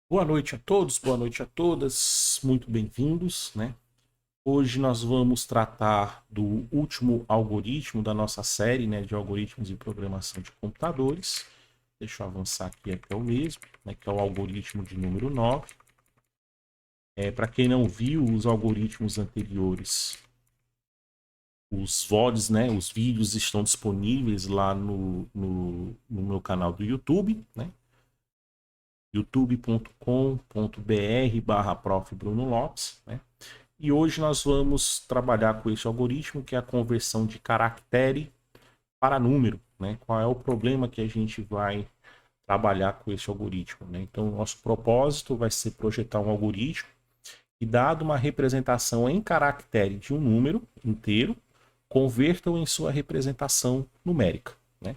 Boa noite a todos, boa noite a todas, muito bem-vindos, né? Hoje nós vamos tratar do último algoritmo da nossa série, né, de algoritmos de programação de computadores. Deixa eu avançar aqui até o mesmo, né, que é o algoritmo de número 9. Para quem não viu os algoritmos anteriores, os VODs, né, os vídeos estão disponíveis lá no meu canal do YouTube, né? youtube.com.br/prof. Bruno Lopes, né? E hoje nós vamos trabalhar com esse algoritmo que é a conversão de caractere para número, né? Qual é o problema que a gente vai trabalhar com esse algoritmo, né? Então, nosso propósito vai ser projetar um algoritmo e, dado uma representação em caractere de um número inteiro, converta-o em sua representação numérica, né?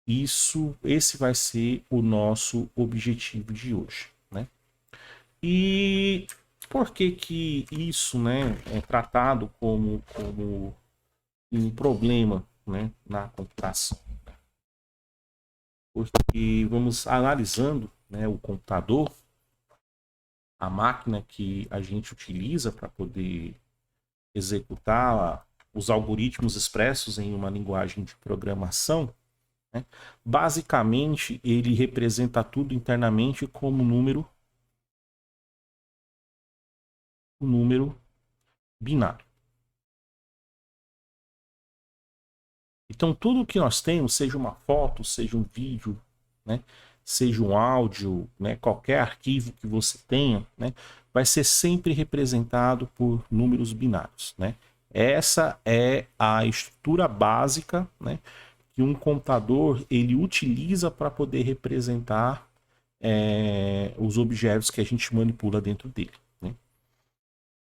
Esse vai ser o nosso objetivo de hoje, né? E por que que isso, né, é tratado como um problema, né, na computação? Porque vamos analisando, né, o computador, a máquina que a gente utiliza para poder executar os algoritmos expressos em uma linguagem de programação, né? Basicamente, ele representa tudo internamente como um número binário. Então, tudo que nós temos, seja uma foto, seja um vídeo, né, seja um áudio, né, qualquer arquivo que você tenha, né, vai ser sempre representado por números binários, né? Essa é a estrutura básica, né, que um computador ele utiliza para poder representar os objetos que a gente manipula dentro dele, né?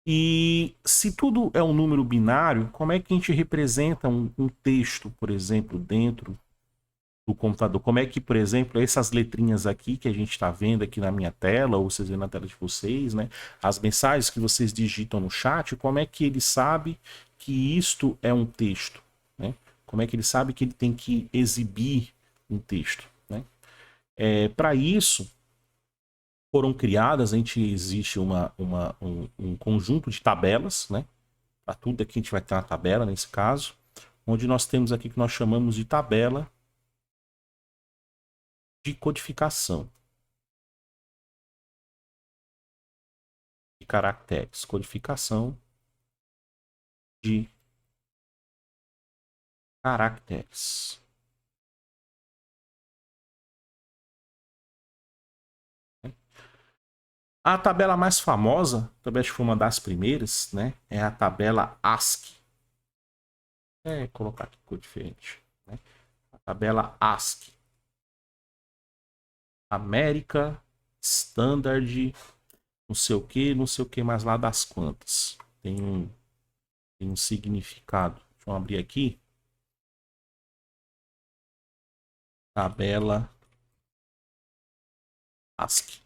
E se tudo é um número binário, como é que a gente representa um texto, por exemplo, dentro do computador? Como é que, por exemplo, essas letrinhas aqui que a gente está vendo aqui na minha tela, ou vocês vêem na tela de vocês, né? As mensagens que vocês digitam no chat, como é que ele sabe que isto é um texto, né? Como é que ele sabe que ele tem que exibir um texto, né? Para isso, foram criadas, existe um conjunto de tabelas, né? Para tudo aqui a gente vai ter uma tabela nesse caso, onde nós temos aqui que nós chamamos de tabela de codificação de caracteres. Codificação de caracteres. A tabela mais famosa, também acho que foi uma das primeiras, né? É a tabela ASCII. Colocar aqui cor diferente, né? A tabela ASCII. América Standard, não sei o que mais lá das quantas. Tem um significado. Deixa eu abrir aqui. Tabela ASCII.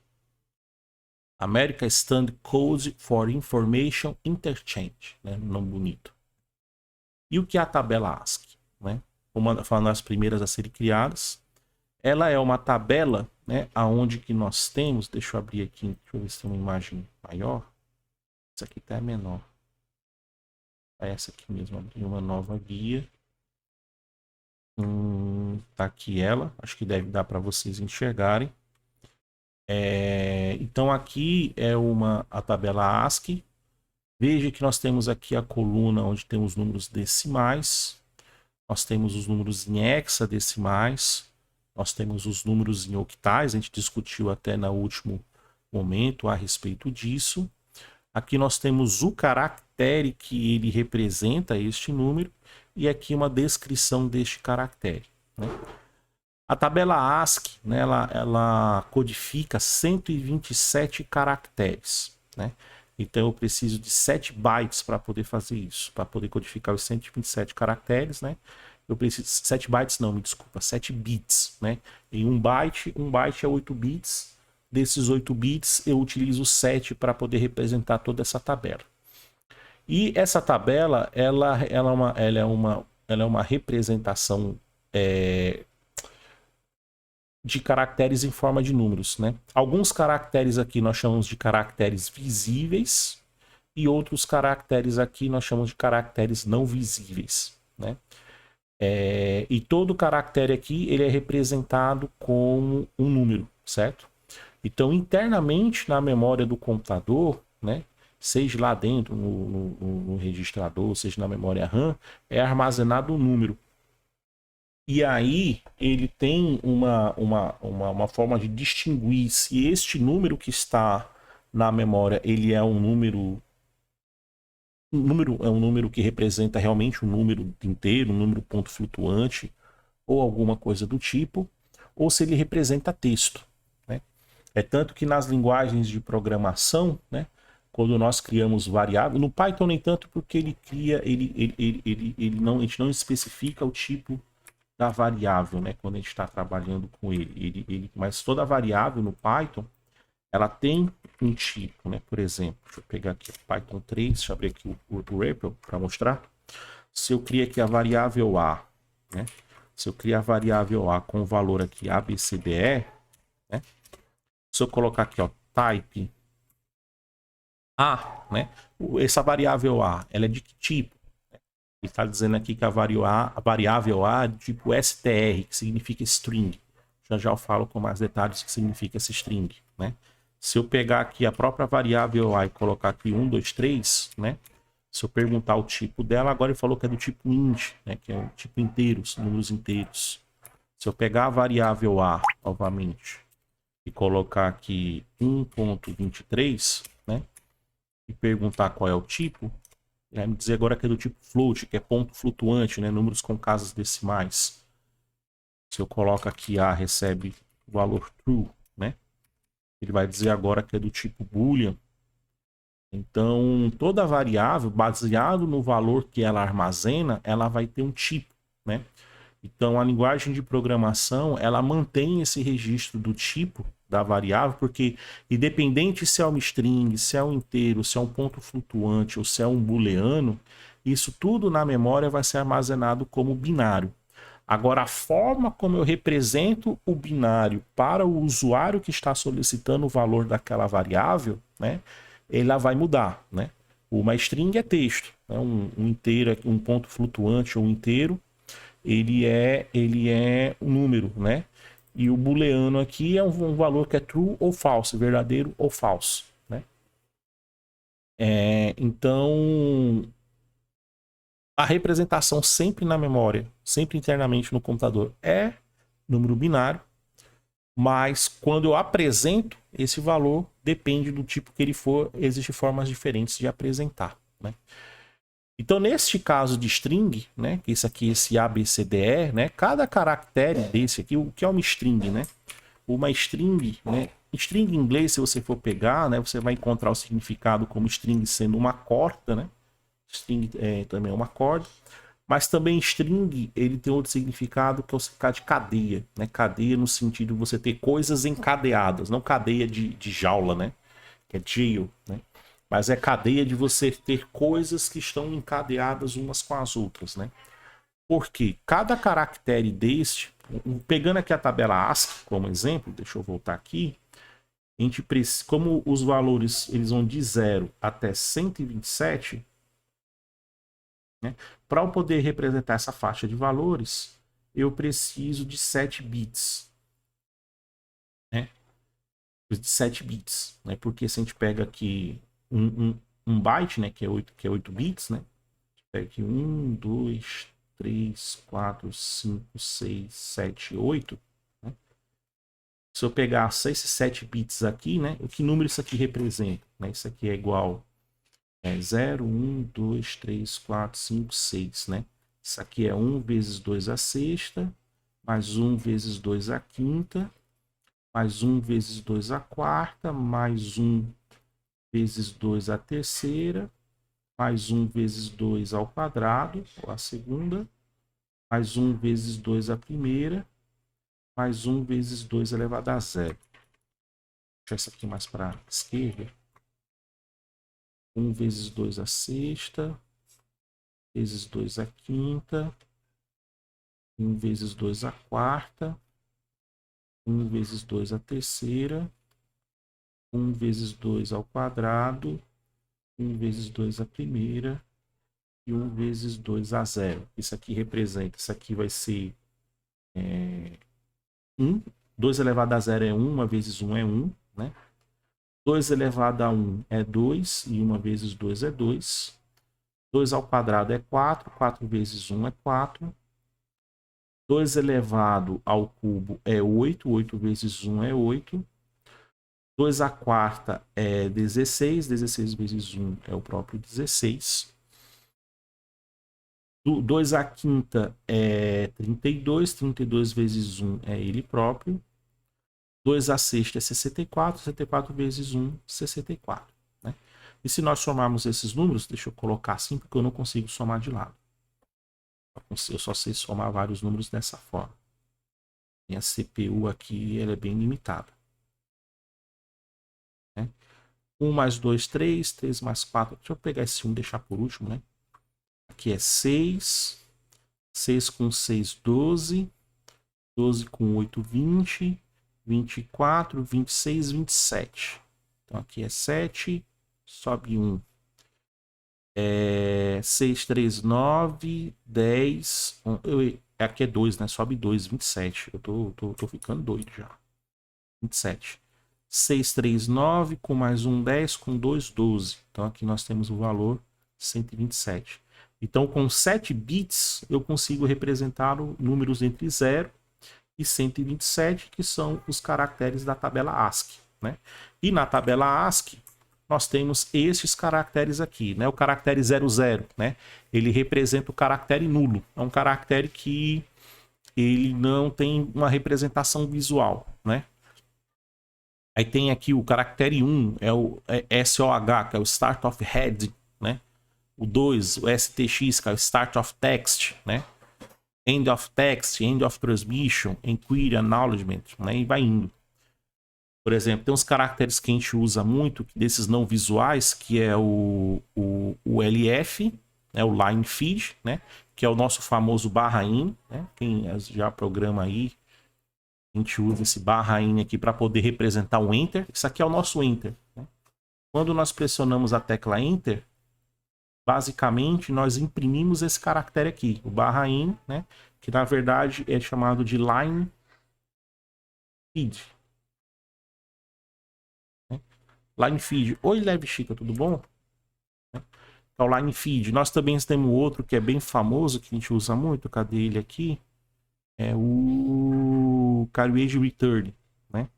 American Standard Code for Information Interchange, né? Nome bonito. E o que é a tabela ASCII, né? Uma das primeiras a serem criadas. Ela é uma tabela, né, aonde que nós temos, deixa eu abrir aqui, deixa eu ver se tem uma imagem maior. Essa aqui tá menor. É essa aqui mesmo, abri uma nova guia. Tá aqui ela, acho que deve dar para vocês enxergarem. Então aqui é a tabela ASCII. Veja que nós temos aqui a coluna onde tem os números decimais, nós temos os números em hexadecimais, nós temos os números em octais, a gente discutiu até no último momento a respeito disso. Aqui nós temos o caractere que ele representa este número e aqui uma descrição deste caractere, né? A tabela ASCII, né, ela codifica 127 caracteres, né? Então eu preciso de 7 bytes para poder fazer isso, para poder codificar os 127 caracteres, né? Eu preciso 7 bytes, não, me desculpa, 7 bits, né? Em um byte é 8 bits. Desses 8 bits eu utilizo 7 para poder representar toda essa tabela. E essa tabela, ela é uma representação de caracteres em forma de números, né? Alguns caracteres aqui nós chamamos de caracteres visíveis e outros caracteres aqui nós chamamos de caracteres não visíveis, né? E todo caractere aqui ele é representado como um número, certo? Então, internamente na memória do computador, né? Seja lá dentro no registrador, seja na memória RAM, é armazenado um número. E aí ele tem uma forma de distinguir se este número que está na memória ele é um número é um número que representa realmente um número inteiro, um número ponto flutuante ou alguma coisa do tipo, ou se ele representa texto, né? É tanto que nas linguagens de programação, né, quando nós criamos variável, no Python nem tanto porque ele cria, ele não, a gente não especifica o tipo da variável, né, quando a gente está trabalhando com mas toda variável no Python, ela tem um tipo, né? Por exemplo, deixa eu pegar aqui o Python 3, deixa eu abrir aqui o REPL para mostrar. Se eu criar aqui a variável A, né? Se eu criar a variável A com o valor aqui ABCDE, né? Se eu colocar aqui, ó, type A, né? Essa variável A, ela é de que tipo? Ele está dizendo aqui que a variável A é do tipo str, que significa string. Já já eu falo com mais detalhes o que significa esse string, né? Se eu pegar aqui a própria variável A e colocar aqui 1, 2, 3, né? Se eu perguntar o tipo dela, agora ele falou que é do tipo int, né? Que é o tipo inteiro, números inteiros. Se eu pegar a variável A, novamente, e colocar aqui 1.23, né? E perguntar qual é o tipo, ele vai me dizer agora que é do tipo float, que é ponto flutuante, né? Números com casas decimais. Se eu coloco aqui A, recebe o valor true, né? Ele vai dizer agora que é do tipo boolean. Então, toda variável, baseado no valor que ela armazena, ela vai ter um tipo, né? Então, a linguagem de programação, ela mantém esse registro do tipo da variável, porque independente se é uma string, se é um inteiro, se é um ponto flutuante ou se é um booleano, isso tudo na memória vai ser armazenado como binário. Agora, a forma como eu represento o binário para o usuário que está solicitando o valor daquela variável, né, ela vai mudar, né? Uma string é texto, né? Um inteiro, um ponto flutuante ou inteiro, ele é um número, né? E o booleano aqui é um valor que é true ou false, verdadeiro ou falso, né? Então, a representação sempre na memória, sempre internamente no computador, é número binário, mas quando eu apresento esse valor, depende do tipo que ele for, existem formas diferentes de apresentar, né? Então, neste caso de string, né, que isso aqui, esse ABCDE, né, cada caractere desse aqui, o que é uma string, né? Uma string, né? String em inglês, se você for pegar, né, você vai encontrar o significado como string sendo uma corda, né? String também é uma corda. Mas também string, ele tem outro significado que é o significado de cadeia, né? Cadeia no sentido de você ter coisas encadeadas, não cadeia de jaula, né? Que é jail, né? Mas é cadeia de você ter coisas que estão encadeadas umas com as outras, né? Porque cada caractere deste, pegando aqui a tabela ASCII como exemplo, deixa eu voltar aqui, a gente precisa, como os valores eles vão de 0 até 127, né? Para eu poder representar essa faixa de valores, eu preciso de 7 bits, né? De 7 bits, né? Porque se a gente pega aqui um byte, né? Que é 8 bits, né? Pega aqui 1, 2, 3, 4, 5, 6, 7, 8. Né? Se eu pegar esses 7 bits aqui, né? O que número isso aqui representa? Né? Isso aqui é igual 0, 1, 2, 3, 4, 5, 6, né? Isso aqui é 1 vezes 2 a sexta, mais 1 vezes 2 a quinta, mais 1 vezes 2 a quarta, mais 1 vezes 2 a terceira, mais 1 vezes 2 ao quadrado, ou a segunda, mais 1 vezes 2 a primeira, mais 1 vezes 2 elevado a zero. Vou deixar isso aqui mais para a esquerda. 1 vezes 2 a sexta, vezes 2 a quinta, 1 vezes 2 a quarta, 1 vezes 2 à terceira, 1 vezes 2 ao quadrado, 1 vezes 2 à primeira e 1 vezes 2 a zero. Isso aqui representa, isso aqui vai ser 1. 2 elevado a zero é 1, 1 vezes 1 é 1, né? 2 elevado a 1 é 2 e 1 vezes 2 é 2. 2 ao quadrado é 4, 4 vezes 1 é 4. 2 elevado ao cubo é 8, 8 vezes 1 é 8. 2 à quarta é 16, 16 vezes 1 é o próprio 16. 2 à quinta é 32, 32 vezes 1 é ele próprio. 2 à sexta é 64, 64 vezes 1, 64. Né? E se nós somarmos esses números, deixa eu colocar assim, porque eu não consigo somar de lado. Eu só sei somar vários números dessa forma. Minha CPU aqui ela é bem limitada. Né? 1 mais 2, 3. 3 mais 4. Deixa eu pegar esse 1 e deixar por último. Né? Aqui é 6. 6 com 6, 12. 12 com 8, 20. 24, 26, 27. Então aqui é 7. Sobe 1. 6, 3, 9, 10. Aqui é 2, né? Sobe 2, 27. Eu tô ficando doido já. 27. 6, 3, 9. Com mais 1, 10. Com 2, 12. Então aqui nós temos o valor 127. Então com 7 bits eu consigo representar números entre 0 e 127, que são os caracteres da tabela ASCII. Né? E na tabela ASCII nós temos esses caracteres aqui, né? O caractere 00, né? Ele representa o caractere nulo. É um caractere que ele não tem uma representação visual, né? Aí tem aqui o caractere 1, é o SOH, que é o Start of Head, né? O 2, o STX, que é o Start of Text, né? End of Text, End of Transmission, Enquiry, Acknowledgement, né? E vai indo. Por exemplo, tem uns caracteres que a gente usa muito, desses não visuais, que é o LF, né, o Line Feed, né, que é o nosso famoso /in, né, quem já programa aí, a gente usa esse /in aqui para poder representar o Enter. Isso aqui é o nosso Enter. Né? Quando nós pressionamos a tecla Enter, basicamente nós imprimimos esse caractere aqui, o /in, né, que na verdade é chamado de Line Feed. Line Feed. Oi, Leve Chica, tudo bom? É o Line Feed. Nós também temos outro que é bem famoso, que a gente usa muito. Cadê ele aqui? É o Carriage Return, né?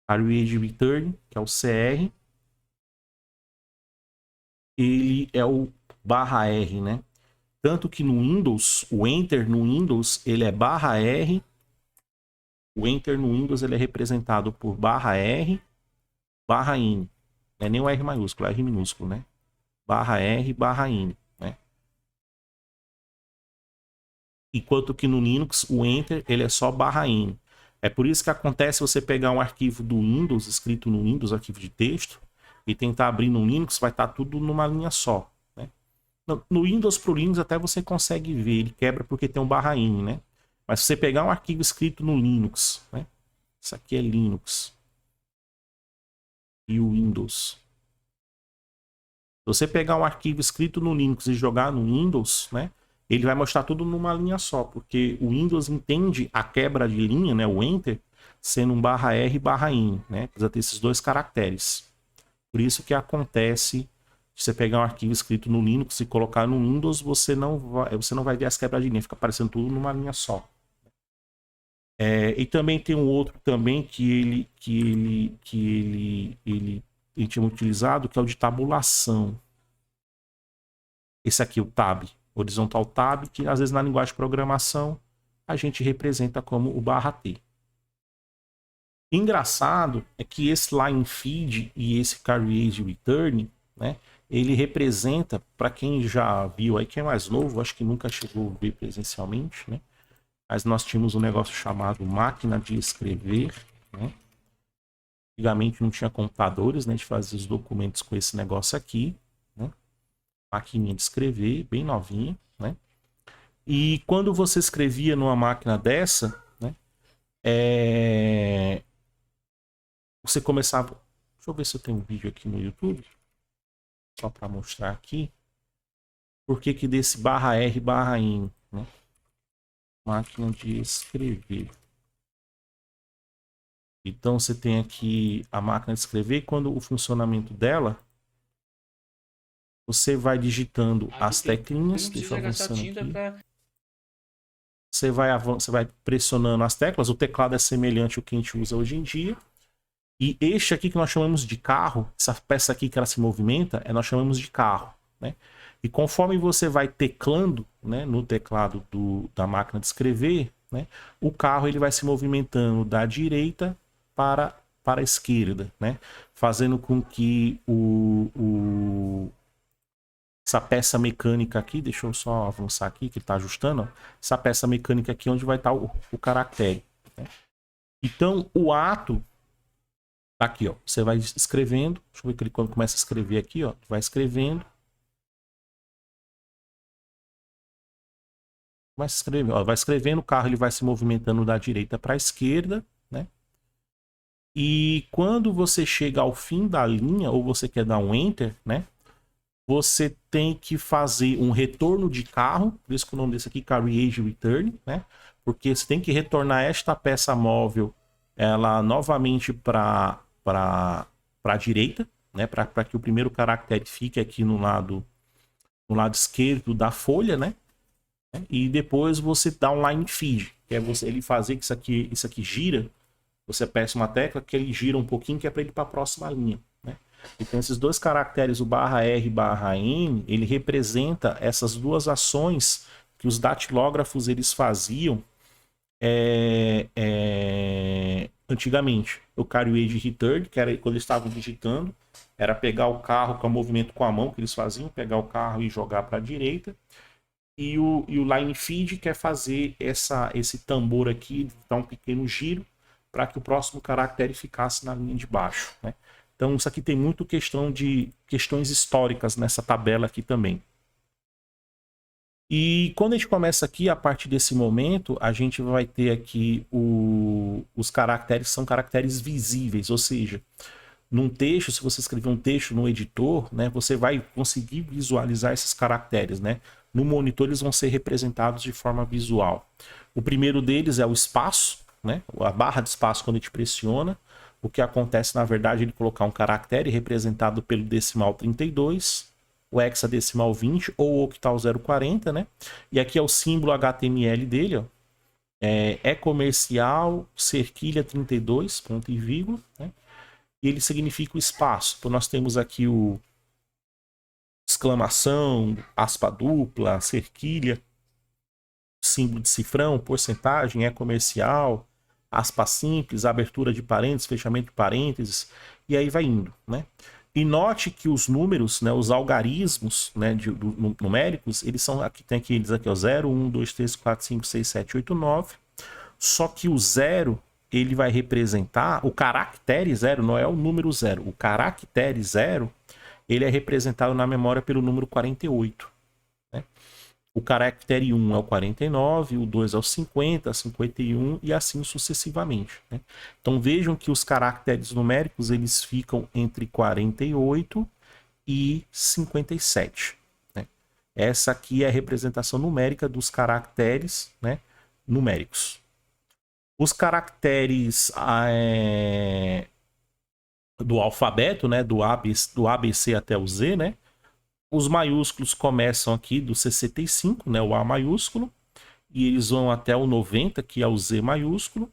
Carriage Return, que é o CR. Ele é o /R, né? Tanto que no Windows, o Enter no Windows, ele é /R. O Enter no Windows, ele é representado por /R, /in. Não é nem o R maiúsculo, é R minúsculo, né? /R, /in, né? Enquanto que no Linux, o Enter, ele é só /in. É por isso que acontece você pegar um arquivo do Windows, escrito no Windows, arquivo de texto, e tentar abrir no Linux, vai estar tudo numa linha só. Né? No Windows pro Linux até você consegue ver, ele quebra porque tem um /in, né? Mas se você pegar um arquivo escrito no Linux, né? Isso aqui é Linux. E o Windows. Se você pegar um arquivo escrito no Linux e jogar no Windows, né? Ele vai mostrar tudo numa linha só, porque o Windows entende a quebra de linha, né, o Enter, sendo um /R, /in, né? Precisa ter esses dois caracteres. Por isso que acontece, se você pegar um arquivo escrito no Linux e colocar no Windows, você não vai ver as quebras de linha, fica aparecendo tudo numa linha só. E também tem um outro também que a gente tinha utilizado, que é o de tabulação. Esse aqui, o tab, horizontal tab, que às vezes na linguagem de programação a gente representa como o /t. Engraçado é que esse line feed e esse carriage return, né, ele representa, para quem já viu aí, quem é mais novo, acho que nunca chegou a ver presencialmente, né, mas nós tínhamos um negócio chamado máquina de escrever, né. Antigamente não tinha computadores, né, a gente fazia os documentos com esse negócio aqui, né, maquininha de escrever, bem novinha, né? E quando você escrevia numa máquina dessa, né, Você começava... Deixa eu ver se eu tenho um vídeo aqui no YouTube. Só para mostrar aqui. Por que que desse /R/N, né? Máquina de escrever. Então você tem aqui a máquina de escrever. E quando o funcionamento dela, você vai digitando as teclinhas. Deixa eu avançar aqui. Você vai pressionando as teclas. O teclado é semelhante ao que a gente usa hoje em dia. E este aqui que nós chamamos de carro, essa peça aqui que ela se movimenta, nós chamamos de carro, né? E conforme você vai teclando, né, no teclado da máquina de escrever, né, o carro ele vai se movimentando da direita para a esquerda, né? Fazendo com que essa peça mecânica aqui, deixa eu só avançar aqui, que ele está ajustando, ó, essa peça mecânica aqui onde vai estar o caractere, né? Então, o ato tá aqui, ó. Você vai escrevendo. Deixa eu ver que ele quando começa a escrever aqui, ó. Vai escrevendo. Vai escrever, ó. Vai escrevendo, o carro ele vai se movimentando da direita para a esquerda, né? E quando você chega ao fim da linha, ou você quer dar um enter, né? Você tem que fazer um retorno de carro. Por isso que o nome desse aqui é Carriage Return, né? Porque você tem que retornar esta peça móvel ela novamente para a direita, né, para que o primeiro caractere fique aqui no lado esquerdo da folha, né? E depois você dá um line feed, que é ele fazer que isso aqui gira. Você aperta uma tecla que ele gira um pouquinho, que é para ele ir para a próxima linha, né? Então esses dois caracteres, o /R/N, ele representa essas duas ações que os datilógrafos eles faziam antigamente. O carriage return, que era quando eles estavam digitando, era pegar o carro com o movimento com a mão que eles faziam, pegar o carro e jogar para a direita. E o line feed, que é fazer esse tambor aqui, dar um pequeno giro para que o próximo caractere ficasse na linha de baixo, né? Então isso aqui tem muito questões históricas nessa tabela aqui também. E quando a gente começa aqui, a partir desse momento, a gente vai ter aqui os caracteres, são caracteres visíveis, ou seja, num texto, se você escrever um texto no editor, né, você vai conseguir visualizar esses caracteres, né? No monitor eles vão ser representados de forma visual. O primeiro deles é o espaço, né? A barra de espaço quando a gente pressiona. O que acontece, na verdade, é ele colocar um caractere representado pelo decimal 32, o hexadecimal 20 ou o octal 040, né? E aqui é o símbolo HTML dele, ó. É comercial, cerquilha 32, ponto e vírgula, né? E ele significa o espaço. Então nós temos aqui o exclamação, aspa dupla, cerquilha, símbolo de cifrão, porcentagem, é comercial, aspa simples, abertura de parênteses, fechamento de parênteses, e aí vai indo, né? E note que os números, né, os algarismos, né, numéricos, eles são aqui, tem aqui eles aqui, ó, 0, 1, 2, 3, 4, 5, 6, 7, 8, 9. Só que o 0, ele vai representar o caractere 0, não é o número 0. O caractere 0, ele é representado na memória pelo número 48, né? O caractere 1 é o 49, o 2 é o 50, 51 e assim sucessivamente, né? Então vejam que os caracteres numéricos eles ficam entre 48 e 57, né? Essa aqui é a representação numérica dos caracteres, né, numéricos. Os caracteres do alfabeto, né, do ABC até o Z, né? Os maiúsculos começam aqui do 65, né, o A maiúsculo, e eles vão até o 90, que é o Z maiúsculo.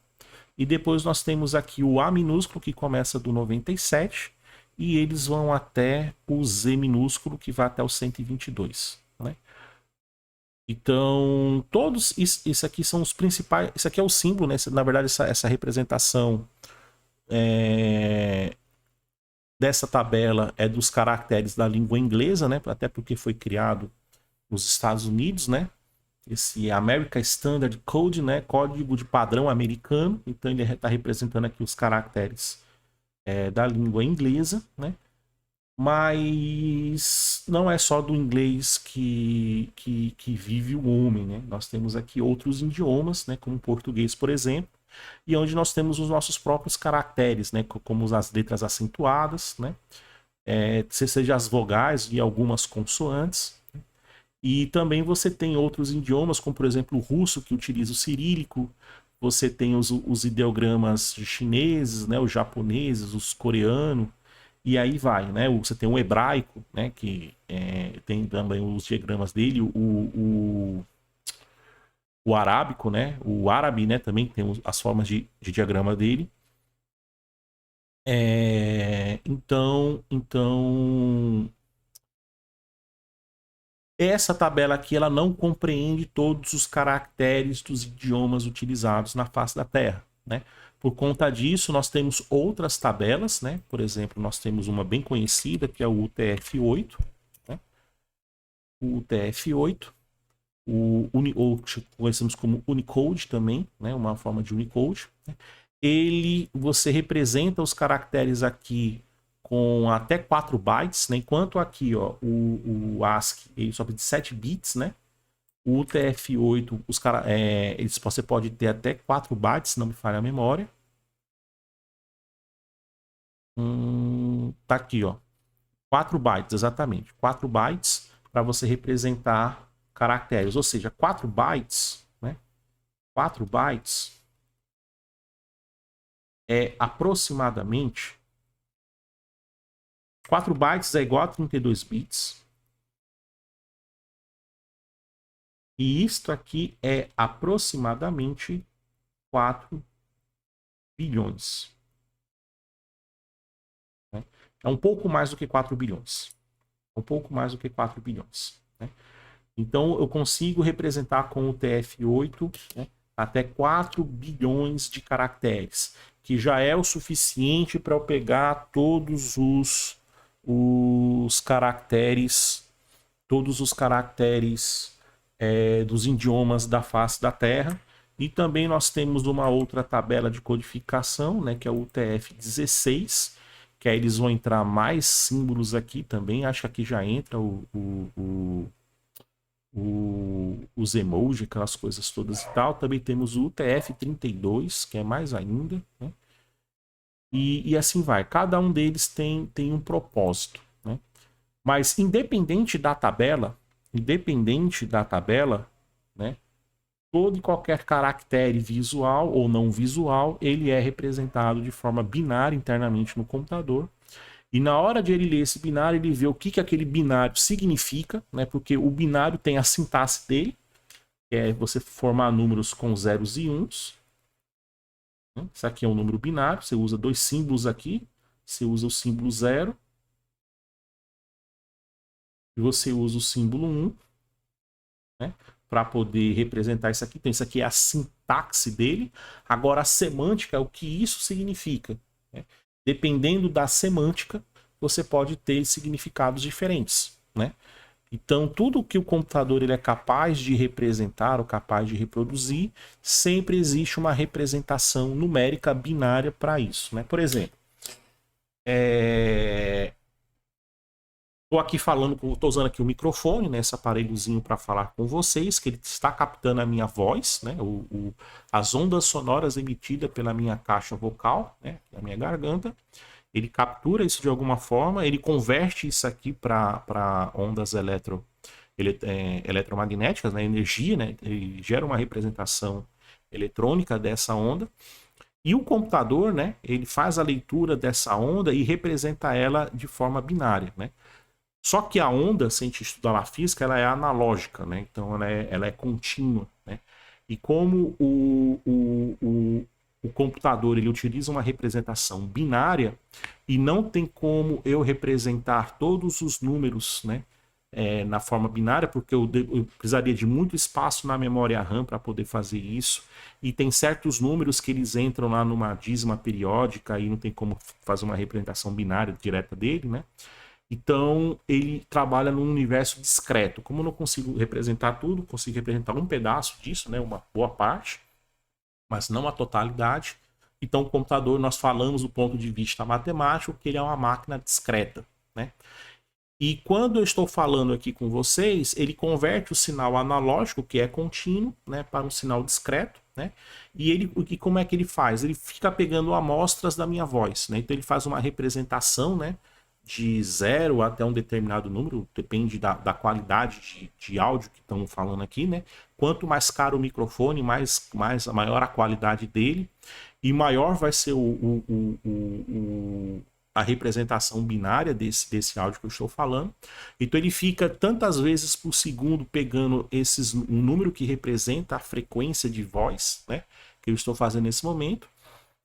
E depois nós temos aqui o A minúsculo, que começa do 97, e eles vão até o Z minúsculo, que vai até o 122, né? Então, todos isso aqui são os principais. Isso aqui é o símbolo, né? Na verdade, essa representação dessa tabela é dos caracteres da língua inglesa, né? Até porque foi criado nos Estados Unidos, né? Esse American Standard Code, né? Código de padrão americano. Então ele está representando aqui os caracteres da língua inglesa, né? Mas não é só do inglês que vive o homem, né? Nós temos aqui outros idiomas, né? Como o português, por exemplo. e onde nós temos os nossos próprios caracteres, né? Como as letras acentuadas, né? Seja as vogais e algumas consoantes. E também você tem outros idiomas, como por exemplo o russo, que utiliza o cirílico. Você tem os ideogramas chineses, né, os japoneses, os coreanos, e aí vai, né? Você tem o hebraico, né, que tem também os diagramas dele, o arábico, né, o árabe, né, também tem as formas de diagrama dele. Então, essa tabela aqui ela não compreende todos os caracteres dos idiomas utilizados na face da Terra, né? Por conta disso, nós temos outras tabelas, né? Por exemplo, nós temos uma bem conhecida que é o UTF-8, né? O UTF-8, ou conhecemos como Unicode também, né? Uma forma de Unicode, né? Você representa os caracteres aqui com até 4 bytes, né? Enquanto aqui, ó, o ASCII ele só precisa de 7 bits, né? O UTF-8, você pode ter até 4 bytes, se não me falha a memória. Tá aqui, ó. 4 bytes, exatamente. 4 bytes para você representar caracteres. Ou seja, 4 bytes, né? 4 bytes é aproximadamente 4 bytes é igual a 32 bits. E isto aqui é aproximadamente 4 bilhões. Né? É um pouco mais do que 4 bilhões. Um pouco mais do que 4 bilhões. Né? Então, eu consigo representar com o TF-8, né, até 4 bilhões de caracteres, que já é o suficiente para eu pegar todos os caracteres, dos idiomas da face da Terra. E também nós temos uma outra tabela de codificação, né, que é o UTF-16, que aí eles vão entrar mais símbolos aqui também. Acho que aqui já entra os emojis, aquelas coisas todas e tal. Também temos o UTF-32, que é mais ainda, né? E assim vai. Cada um deles tem um propósito, né? Mas independente da tabela, né? Todo e qualquer caractere visual ou não visual, ele é representado de forma binária internamente no computador. E na hora de ele ler esse binário, ele vê o que aquele binário significa, né? Porque o binário tem a sintaxe dele, que é você formar números com zeros e uns. Isso aqui é um número binário, você usa 2 símbolos aqui, você usa o símbolo 0 e você usa o símbolo 1, né? Para poder representar isso aqui. Então, isso aqui é a sintaxe dele. Agora, a semântica é o que isso significa, né? Dependendo da semântica, você pode ter significados diferentes, né? Então, tudo que o computador ele é capaz de representar ou capaz de reproduzir, sempre existe uma representação numérica binária para isso, né? Por exemplo, estou aqui falando, estou usando aqui o microfone, né, esse aparelhozinho para falar com vocês, que ele está captando a minha voz, né, as ondas sonoras emitidas pela minha caixa vocal, né, na minha garganta. Ele captura isso de alguma forma, ele converte isso aqui para ondas eletromagnéticas, né, energia, né, ele gera uma representação eletrônica dessa onda. E o computador, né, ele faz a leitura dessa onda e representa ela de forma binária, né? Só que a onda, se a gente estudar na física, ela é analógica, né? Então ela é contínua, né? E como o computador ele utiliza uma representação binária e não tem como eu representar todos os números, né, na forma binária, porque eu precisaria de muito espaço na memória RAM para poder fazer isso. E tem certos números que eles entram lá numa dízima periódica e não tem como fazer uma representação binária direta dele, né? Então, ele trabalha num universo discreto. Como eu não consigo representar tudo, consigo representar um pedaço disso, né, uma boa parte, mas não a totalidade. Então, o computador, nós falamos do ponto de vista matemático que ele é uma máquina discreta, né? E quando eu estou falando aqui com vocês, ele converte o sinal analógico, que é contínuo, né, para um sinal discreto, né? E como é que ele faz? Ele fica pegando amostras da minha voz, né? Então ele faz uma representação, né, de 0 até um determinado número, depende da qualidade de áudio que estamos falando aqui, né? Quanto mais caro o microfone, maior a qualidade dele, e maior vai ser a representação binária desse áudio que eu estou falando. Então ele fica tantas vezes por segundo pegando um número que representa a frequência de voz, né, que eu estou fazendo nesse momento,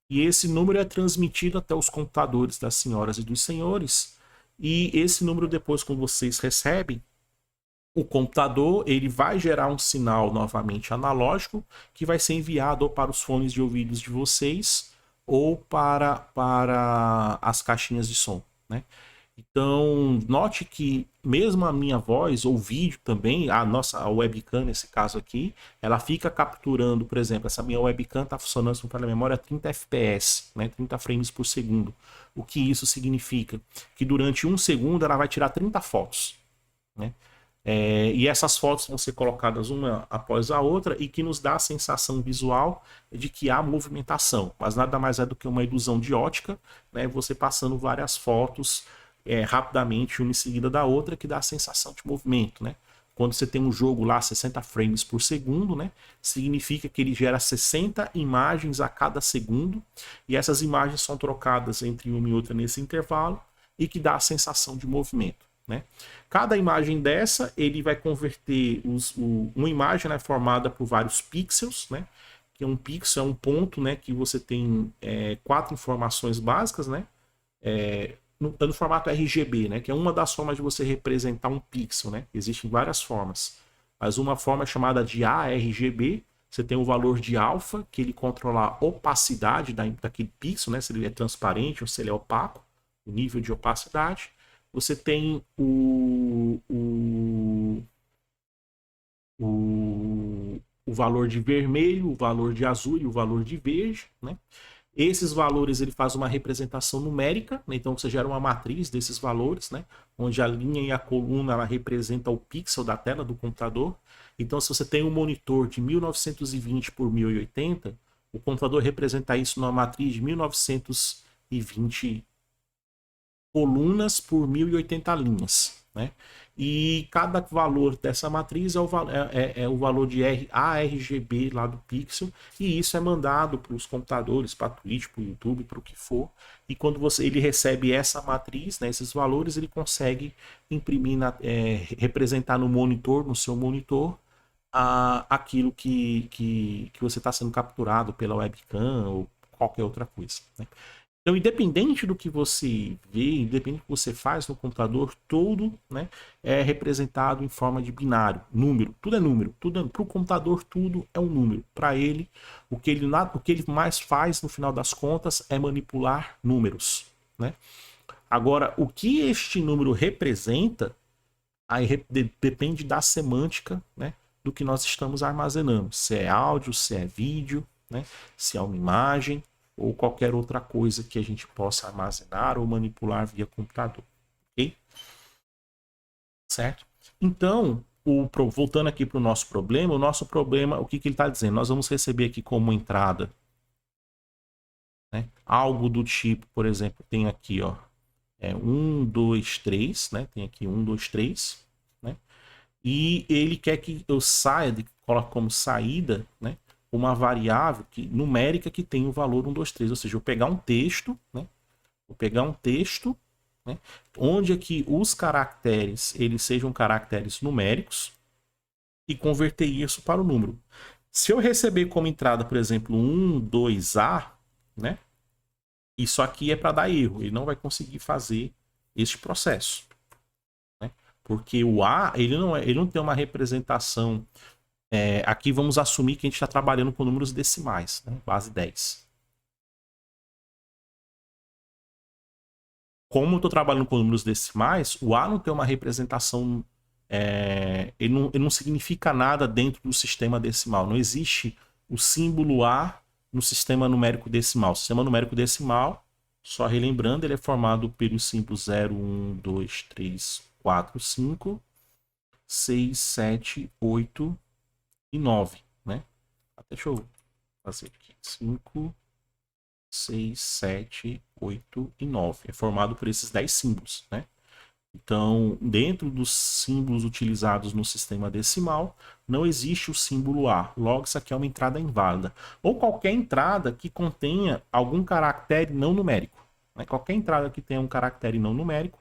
e esse número é transmitido até os computadores das senhoras e dos senhores, e esse número depois, quando vocês recebem, o computador ele vai gerar um sinal novamente analógico que vai ser enviado ou para os fones de ouvidos de vocês ou para as caixinhas de som, né? Então, note que mesmo a minha voz ou vídeo também, a webcam nesse caso aqui, ela fica capturando, por exemplo, essa minha webcam está funcionando, se não me memória, a 30 fps, né, 30 frames por segundo. O que isso significa? Que durante um segundo ela vai tirar 30 fotos, né? E essas fotos vão ser colocadas uma após a outra e que nos dá a sensação visual de que há movimentação, mas nada mais é do que uma ilusão de ótica, né? Você passando várias fotos rapidamente, uma em seguida da outra, que dá a sensação de movimento, né? Quando você tem um jogo lá 60 frames por segundo, né, significa que ele gera 60 imagens a cada segundo, e essas imagens são trocadas entre uma e outra nesse intervalo, e que dá a sensação de movimento, né? Cada imagem dessa, ele vai converter uma imagem, né, formada por vários pixels, né? Que um pixel é um ponto, né, que você tem 4 informações básicas, né? No formato RGB, né, que é uma das formas de você representar um pixel, né? Existem várias formas, mas uma forma é chamada de ARGB. Você tem o valor de alfa, que ele controla a opacidade daquele pixel, né? Se ele é transparente ou se ele é opaco, o nível de opacidade. Você tem o valor de vermelho, o valor de azul e o valor de verde, né? Esses valores ele faz uma representação numérica, né? Então você gera uma matriz desses valores, né? Onde a linha e a coluna ela representa o pixel da tela do computador. Então se você tem um monitor de 1920 por 1080, o computador representa isso numa matriz de 1920 colunas por 1080 linhas, né? E cada valor dessa matriz é o valor de ARGB lá do pixel, e isso é mandado para os computadores, para a Twitch, para o YouTube, para o que for. E quando ele recebe essa matriz, né, esses valores, ele consegue imprimir, representar no seu monitor, aquilo que você está sendo capturado pela webcam ou qualquer outra coisa, né? Então, independente do que você vê, independente do que você faz no computador, tudo, né, é representado em forma de binário, número. Tudo é número. Para o computador, tudo é um número. Para ele, o que ele mais faz, no final das contas, é manipular números, né? Agora, o que este número representa, aí depende da semântica, né, do que nós estamos armazenando. Se é áudio, se é vídeo, né, se é uma imagem, ou qualquer outra coisa que a gente possa armazenar ou manipular via computador, ok? Certo? Então, voltando aqui para o nosso problema, o que ele está dizendo? Nós vamos receber aqui como entrada, né, algo do tipo, por exemplo, tem aqui, ó, 1, 2, 3, né? Tem aqui 1, 2, 3, né? E ele quer que eu coloque como saída, né, uma variável numérica que tem o valor 1, 2, 3. Ou seja, eu pegar um texto, né? Vou pegar um texto, né, onde aqui os caracteres eles sejam caracteres numéricos e converter isso para o número. Se eu receber como entrada, por exemplo, 1, 2A, né? Isso aqui é para dar erro. Ele não vai conseguir fazer este processo, né? Porque o A ele não tem uma representação. Aqui vamos assumir que a gente está trabalhando com números decimais, né? Base 10. Como eu estou trabalhando com números decimais, o A não tem uma representação, ele não significa nada dentro do sistema decimal. Não existe o símbolo A no sistema numérico decimal. O sistema numérico decimal, só relembrando, ele é formado pelos símbolos 0, 1, 2, 3, 4, 5, 6, 7, 8 e 9, né? Deixa eu fazer aqui. 5, 6, 7, 8 e 9. É formado por esses 10 símbolos, né? Então, dentro dos símbolos utilizados no sistema decimal, não existe o símbolo A. Logo, isso aqui é uma entrada inválida. Ou qualquer entrada que contenha algum caractere não numérico, né? Qualquer entrada que tenha um caractere não numérico,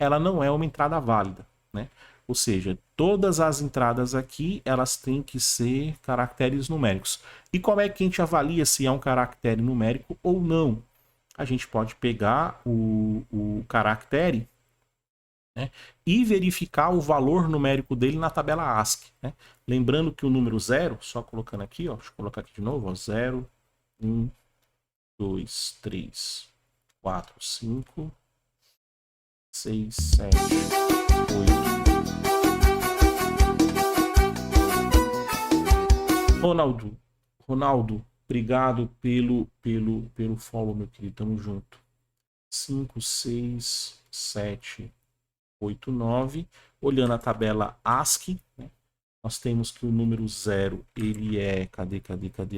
ela não é uma entrada válida, né? Ou seja, todas as entradas aqui, elas têm que ser caracteres numéricos. E como é que a gente avalia se é um caractere numérico ou não? A gente pode pegar o caractere, né, e verificar o valor numérico dele na tabela ASCII, né? Lembrando que o número 0, só colocando aqui, ó, deixa eu colocar aqui de novo, ó, 0, 1, 2, 3, 4, 5, 6, 7, 8. Ronaldo, obrigado pelo follow, meu querido, tamo junto. 5, 6, 7, 8, 9. Olhando a tabela ASCII, né, nós temos que o número 0, ele é... Cadê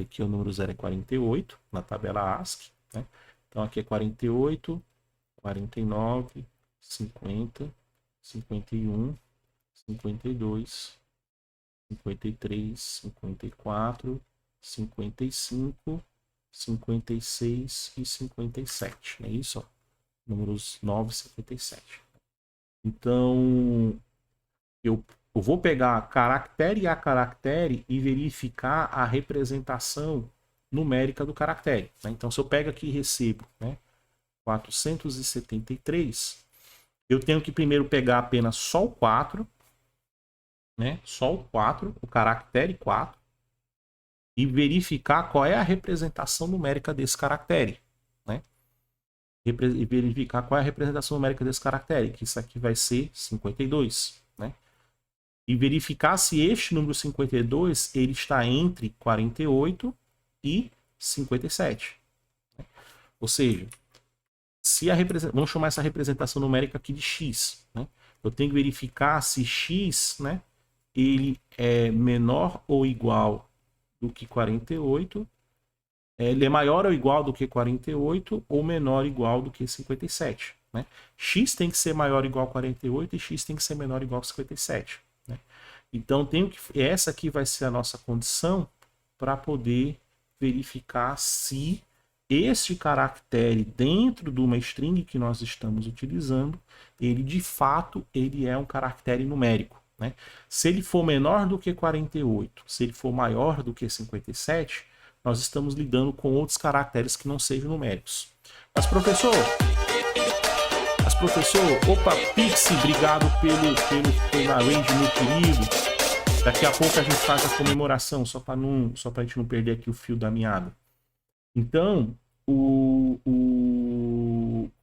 aqui? O número 0 é 48, na tabela ASCII, né? Então aqui é 48, 49, 50, 51, 52, 53, 54, 55, 56 e 57. É isso, ó. Números 9 e 57. Então, eu vou pegar caractere a caractere e verificar a representação numérica do caractere, né? Então, se eu pego aqui e recebo, né, 473, eu tenho que primeiro pegar apenas só o 4, né? Só o 4, o caractere 4, e verificar qual é a representação numérica desse caractere, né? E verificar qual é a representação numérica desse caractere, que isso aqui vai ser 52, né? E verificar se este número 52 ele está entre 48 e 57. Né? Ou seja, se vamos chamar essa representação numérica aqui de x, né? Eu tenho que verificar se x, né, ele é menor ou igual do que 48, ele é maior ou igual do que 48 ou menor ou igual do que 57. Né? X tem que ser maior ou igual a 48 e x tem que ser menor ou igual a 57. Né? Então, essa aqui vai ser a nossa condição para poder verificar se este caractere dentro de uma string que nós estamos utilizando, ele de fato ele é um caractere numérico. Né? Se ele for menor do que 48, se ele for maior do que 57, nós estamos lidando com outros caracteres que não sejam numéricos. Mas professor, opa, Pixie, obrigado pela range, meu querido. Daqui a pouco a gente faz a comemoração, só para a gente não perder aqui o fio da meada. Então,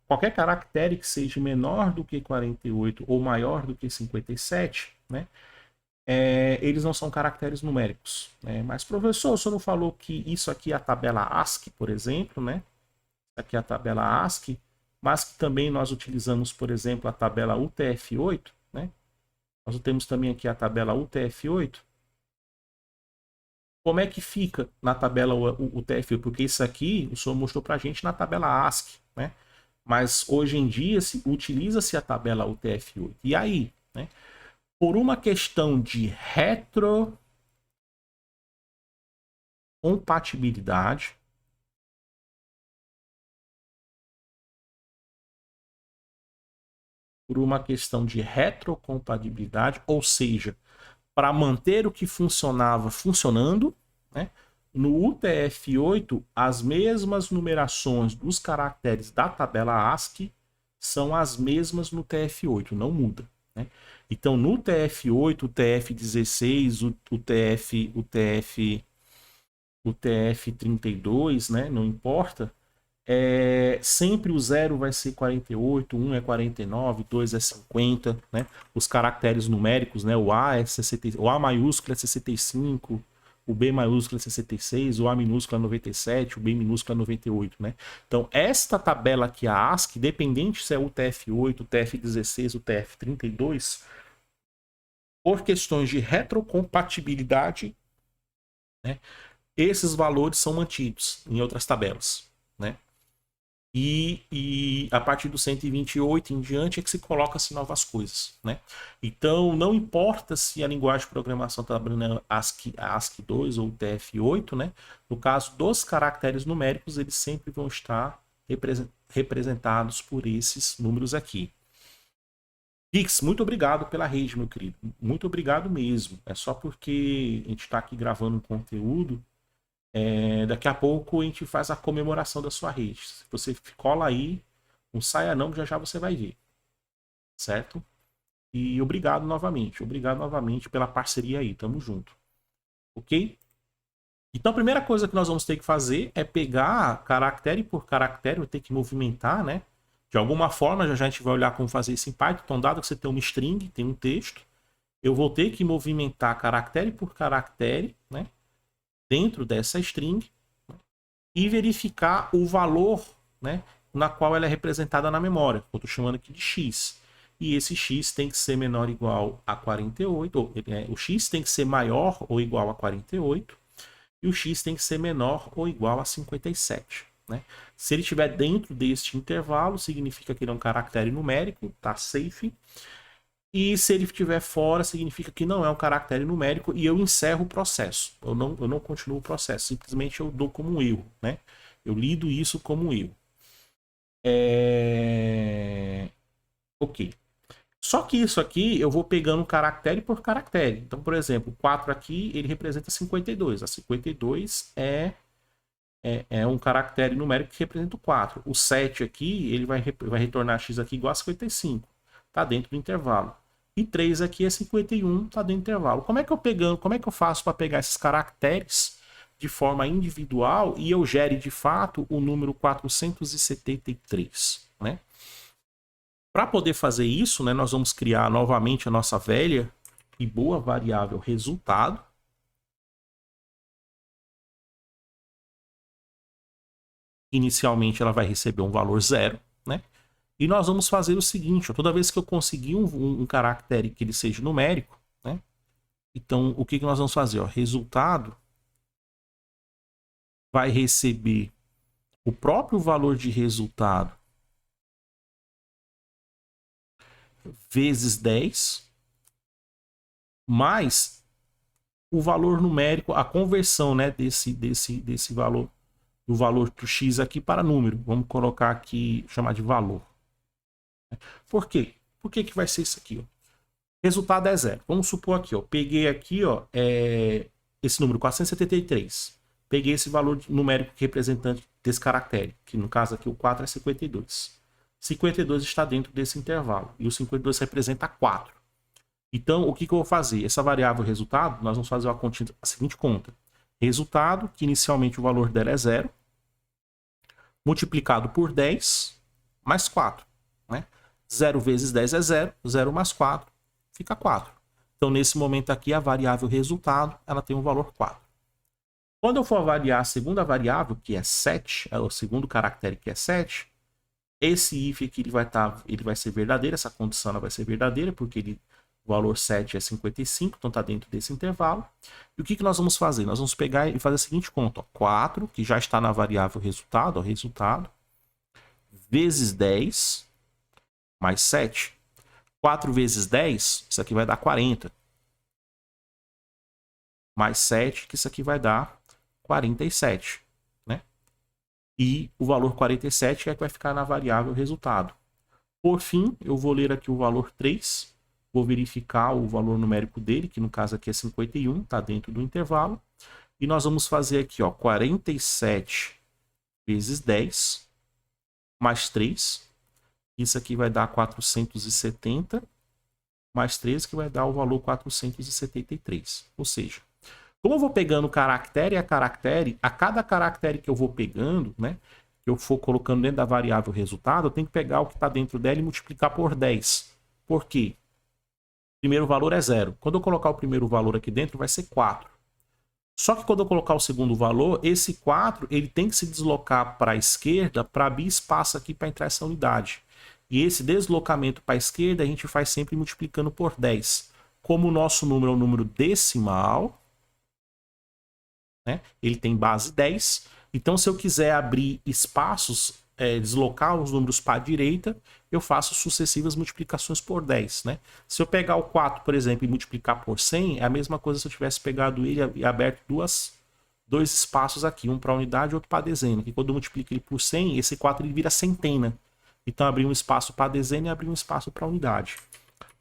qualquer caractere que seja menor do que 48 ou maior do que 57, né, eles não são caracteres numéricos. Né? Mas, professor, o senhor não falou que isso aqui é a tabela ASCII, por exemplo, né? Aqui é a tabela ASCII, mas que também nós utilizamos, por exemplo, a tabela UTF-8, né? Nós temos também aqui a tabela UTF-8. Como é que fica na tabela UTF-8? Porque isso aqui o senhor mostrou para a gente na tabela ASCII, né? Mas hoje em dia utiliza-se a tabela UTF-8. E aí, né? Por uma questão de retrocompatibilidade, ou seja, para manter o que funcionava funcionando, né? No UTF-8, as mesmas numerações dos caracteres da tabela ASCII são as mesmas no TF-8, não muda. Né? Então, no TF-8, o TF-16, o TF-32, né? Não importa, sempre o 0 vai ser 48, 1 é 49, 2 é 50, né? Os caracteres numéricos, né? O A é 60, o A maiúsculo é 65, o B maiúsculo é 66, o A minúsculo é 97, o B minúsculo é 98, né? Então, esta tabela aqui, a ASCII, dependente se é o TF8, o TF16, o TF32, por questões de retrocompatibilidade, né, esses valores são mantidos em outras tabelas, né? E a partir do 128 em diante é que se coloca-se novas coisas, né? Então, não importa se a linguagem de programação está abrindo ASCII 2 ou TF8, né? No caso dos caracteres numéricos, eles sempre vão estar representados por esses números aqui. Pix, muito obrigado pela rede, meu querido. Muito obrigado mesmo. É só porque a gente está aqui gravando um conteúdo. Daqui a pouco a gente faz a comemoração da sua rede. Se você cola aí, não saia não, já já você vai ver. Certo? E obrigado novamente. Obrigado novamente pela parceria aí. Tamo junto. Ok? Então a primeira coisa que nós vamos ter que fazer é pegar caractere por caractere, vou ter que movimentar, né? De alguma forma, já a gente vai olhar como fazer isso em Python. Então, dado que você tem uma string, tem um texto, eu vou ter que movimentar caractere por caractere, né? Dentro dessa string, né, e verificar o valor, né, na qual ela é representada na memória. Eu estou chamando aqui de x. E esse x tem que ser menor ou igual a 48. O x tem que ser maior ou igual a 48. E o x tem que ser menor ou igual a 57. Né? Se ele estiver dentro deste intervalo, significa que ele é um caractere numérico, está safe. E se ele estiver fora, significa que não é um caractere numérico e eu encerro o processo. Eu não continuo o processo, simplesmente eu dou como um erro, né? Eu lido isso como um erro. Ok. Só que isso aqui eu vou pegando caractere por caractere. Então, por exemplo, o 4 aqui, ele representa 52. A 52 é um caractere numérico que representa o 4. O 7 aqui, ele vai retornar x aqui igual a 55. Está dentro do intervalo. E 3 aqui é 51, está dentro do intervalo. Como é que eu faço para pegar esses caracteres de forma individual e eu gere de fato o número 473, né? Para poder fazer isso, né, nós vamos criar novamente a nossa velha e boa variável resultado. Inicialmente ela vai receber um valor 0, né? E nós vamos fazer o seguinte, ó, toda vez que eu conseguir um caractere que ele seja numérico, né? Então, o que nós vamos fazer? Ó, resultado vai receber o próprio valor de resultado vezes 10, mais o valor numérico, a conversão, né, desse valor, do valor do x aqui para número. Vamos colocar aqui, chamar de valor. Por quê? Por que vai ser isso aqui? Ó? Resultado é 0. Vamos supor aqui, ó, peguei aqui, ó, esse número 473. Peguei esse valor numérico representante desse caractere, que no caso aqui o 4 é 52. 52 está dentro desse intervalo e o 52 representa 4. Então, o que eu vou fazer? Essa variável resultado, nós vamos fazer a seguinte conta. Resultado, que inicialmente o valor dela é 0, multiplicado por 10, mais 4. Né? 0 vezes 10 é 0, 0 mais 4, fica 4. Então, nesse momento aqui, a variável resultado, ela tem um valor 4. Quando eu for avaliar a segunda variável, que é 7, é o segundo caractere que é 7, esse if aqui ele vai ser verdadeiro, essa condição ela vai ser verdadeira, porque o valor 7 é 55, então está dentro desse intervalo. E o que nós vamos fazer? Nós vamos pegar e fazer a seguinte conta. Ó, 4, que já está na variável resultado, ó, resultado, vezes 10, mais 7. 4 vezes 10, isso aqui vai dar 40. Mais 7, que isso aqui vai dar 47. Né? E o valor 47 é que vai ficar na variável resultado. Por fim, eu vou ler aqui o valor 3. Vou verificar o valor numérico dele, que no caso aqui é 51, está dentro do intervalo. E nós vamos fazer aqui, ó, 47 vezes 10, mais 3. Isso aqui vai dar 470, mais 3, que vai dar o valor 473. Ou seja, como eu vou pegando caractere a caractere, a cada caractere que eu vou pegando, né, que eu for colocando dentro da variável resultado, eu tenho que pegar o que está dentro dela e multiplicar por 10. Por quê? O primeiro valor é 0. Quando eu colocar o primeiro valor aqui dentro, vai ser 4. Só que quando eu colocar o segundo valor, esse 4 ele tem que se deslocar para a esquerda para abrir espaço aqui para entrar essa unidade. E esse deslocamento para a esquerda a gente faz sempre multiplicando por 10. Como o nosso número é um número decimal, né, ele tem base 10. Então, se eu quiser abrir espaços, deslocar os números para a direita, eu faço sucessivas multiplicações por 10. Né? Se eu pegar o 4, por exemplo, e multiplicar por 100, é a mesma coisa se eu tivesse pegado ele e aberto dois espaços aqui, um para a unidade e outro para a dezena. E quando eu multiplico ele por 100, esse 4 ele vira centena. Então, abrir um espaço para a dezena e abrir um espaço para a unidade.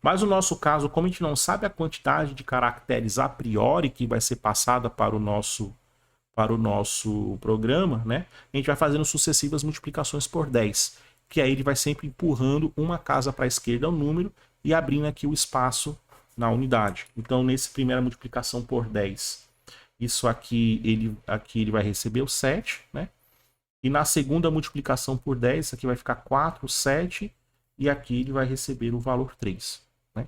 Mas no nosso caso, como a gente não sabe a quantidade de caracteres a priori que vai ser passada para o nosso programa, né? A gente vai fazendo sucessivas multiplicações por 10, que aí ele vai sempre empurrando uma casa para a esquerda ao número e abrindo aqui o espaço na unidade. Então, nessa primeira multiplicação por 10, isso aqui ele vai receber o 7, né? E na segunda multiplicação por 10, isso aqui vai ficar 4, 7, e aqui ele vai receber o valor 3. Né?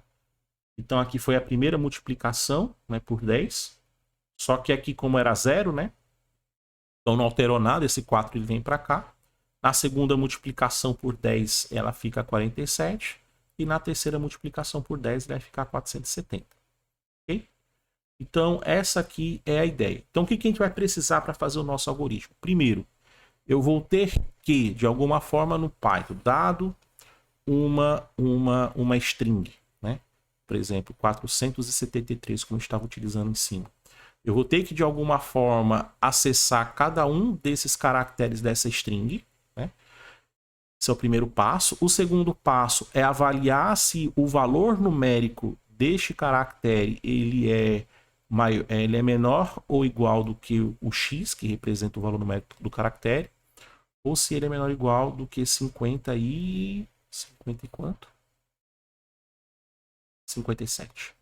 Então, aqui foi a primeira multiplicação, né, por 10. Só que aqui, como era 0, né? Então não alterou nada, esse 4 ele vem para cá. Na segunda multiplicação por 10, ela fica 47. E na terceira multiplicação por 10, vai ficar 470. Ok? Então, essa aqui é a ideia. Então, o que a gente vai precisar para fazer o nosso algoritmo? Primeiro, eu vou ter que, de alguma forma, no Python, dado uma string, né? Por exemplo, 473, como eu estava utilizando em cima. Eu vou ter que, de alguma forma, acessar cada um desses caracteres dessa string. Né? Esse é o primeiro passo. O segundo passo é avaliar se o valor numérico deste caractere ele é menor ou igual do que o x, que representa o valor numérico do caractere, ou se ele é menor ou igual do que 50 e quanto? 57.